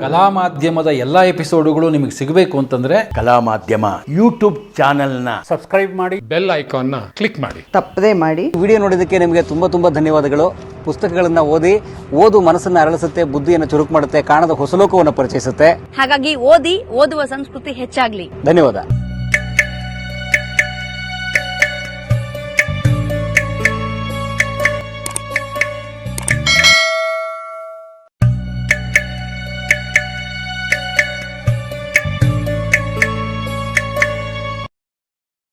ಕಲಾ ಮಾಧ್ಯಮದ ಎಲ್ಲ ಎಪಿಸೋಡುಗಳು ನಿಮಗೆ ಸಿಗಬೇಕು ಅಂತಂದ್ರೆ ಕಲಾ ಮಾಧ್ಯಮ ಯೂಟ್ಯೂಬ್ ಚಾನೆಲ್ನ ಸಬ್ಸ್ಕ್ರೈಬ್ ಮಾಡಿ, ಬೆಲ್ ಐಕಾನ್ನ ಕ್ಲಿಕ್ ಮಾಡಿ, ತಪ್ಪದೇ ಮಾಡಿ. ವಿಡಿಯೋ ನೋಡಿದ್ದಕ್ಕೆ ನಿಮಗೆ ತುಂಬ ಧನ್ಯವಾದಗಳು. ಪುಸ್ತಕಗಳನ್ನು ಓದು ಮನಸ್ಸನ್ನು ಅರಳಿಸುತ್ತೆ, ಬುದ್ಧಿಯನ್ನು ಚುರುಕು ಮಾಡುತ್ತೆ, ಕಾಣದ ಹೊಸ ಲೋಕವನ್ನು ಪರಿಚಯಿಸುತ್ತೆ. ಹಾಗಾಗಿ ಓದುವ ಸಂಸ್ಕೃತಿ ಹೆಚ್ಚಾಗ್ಲಿ. ಧನ್ಯವಾದ.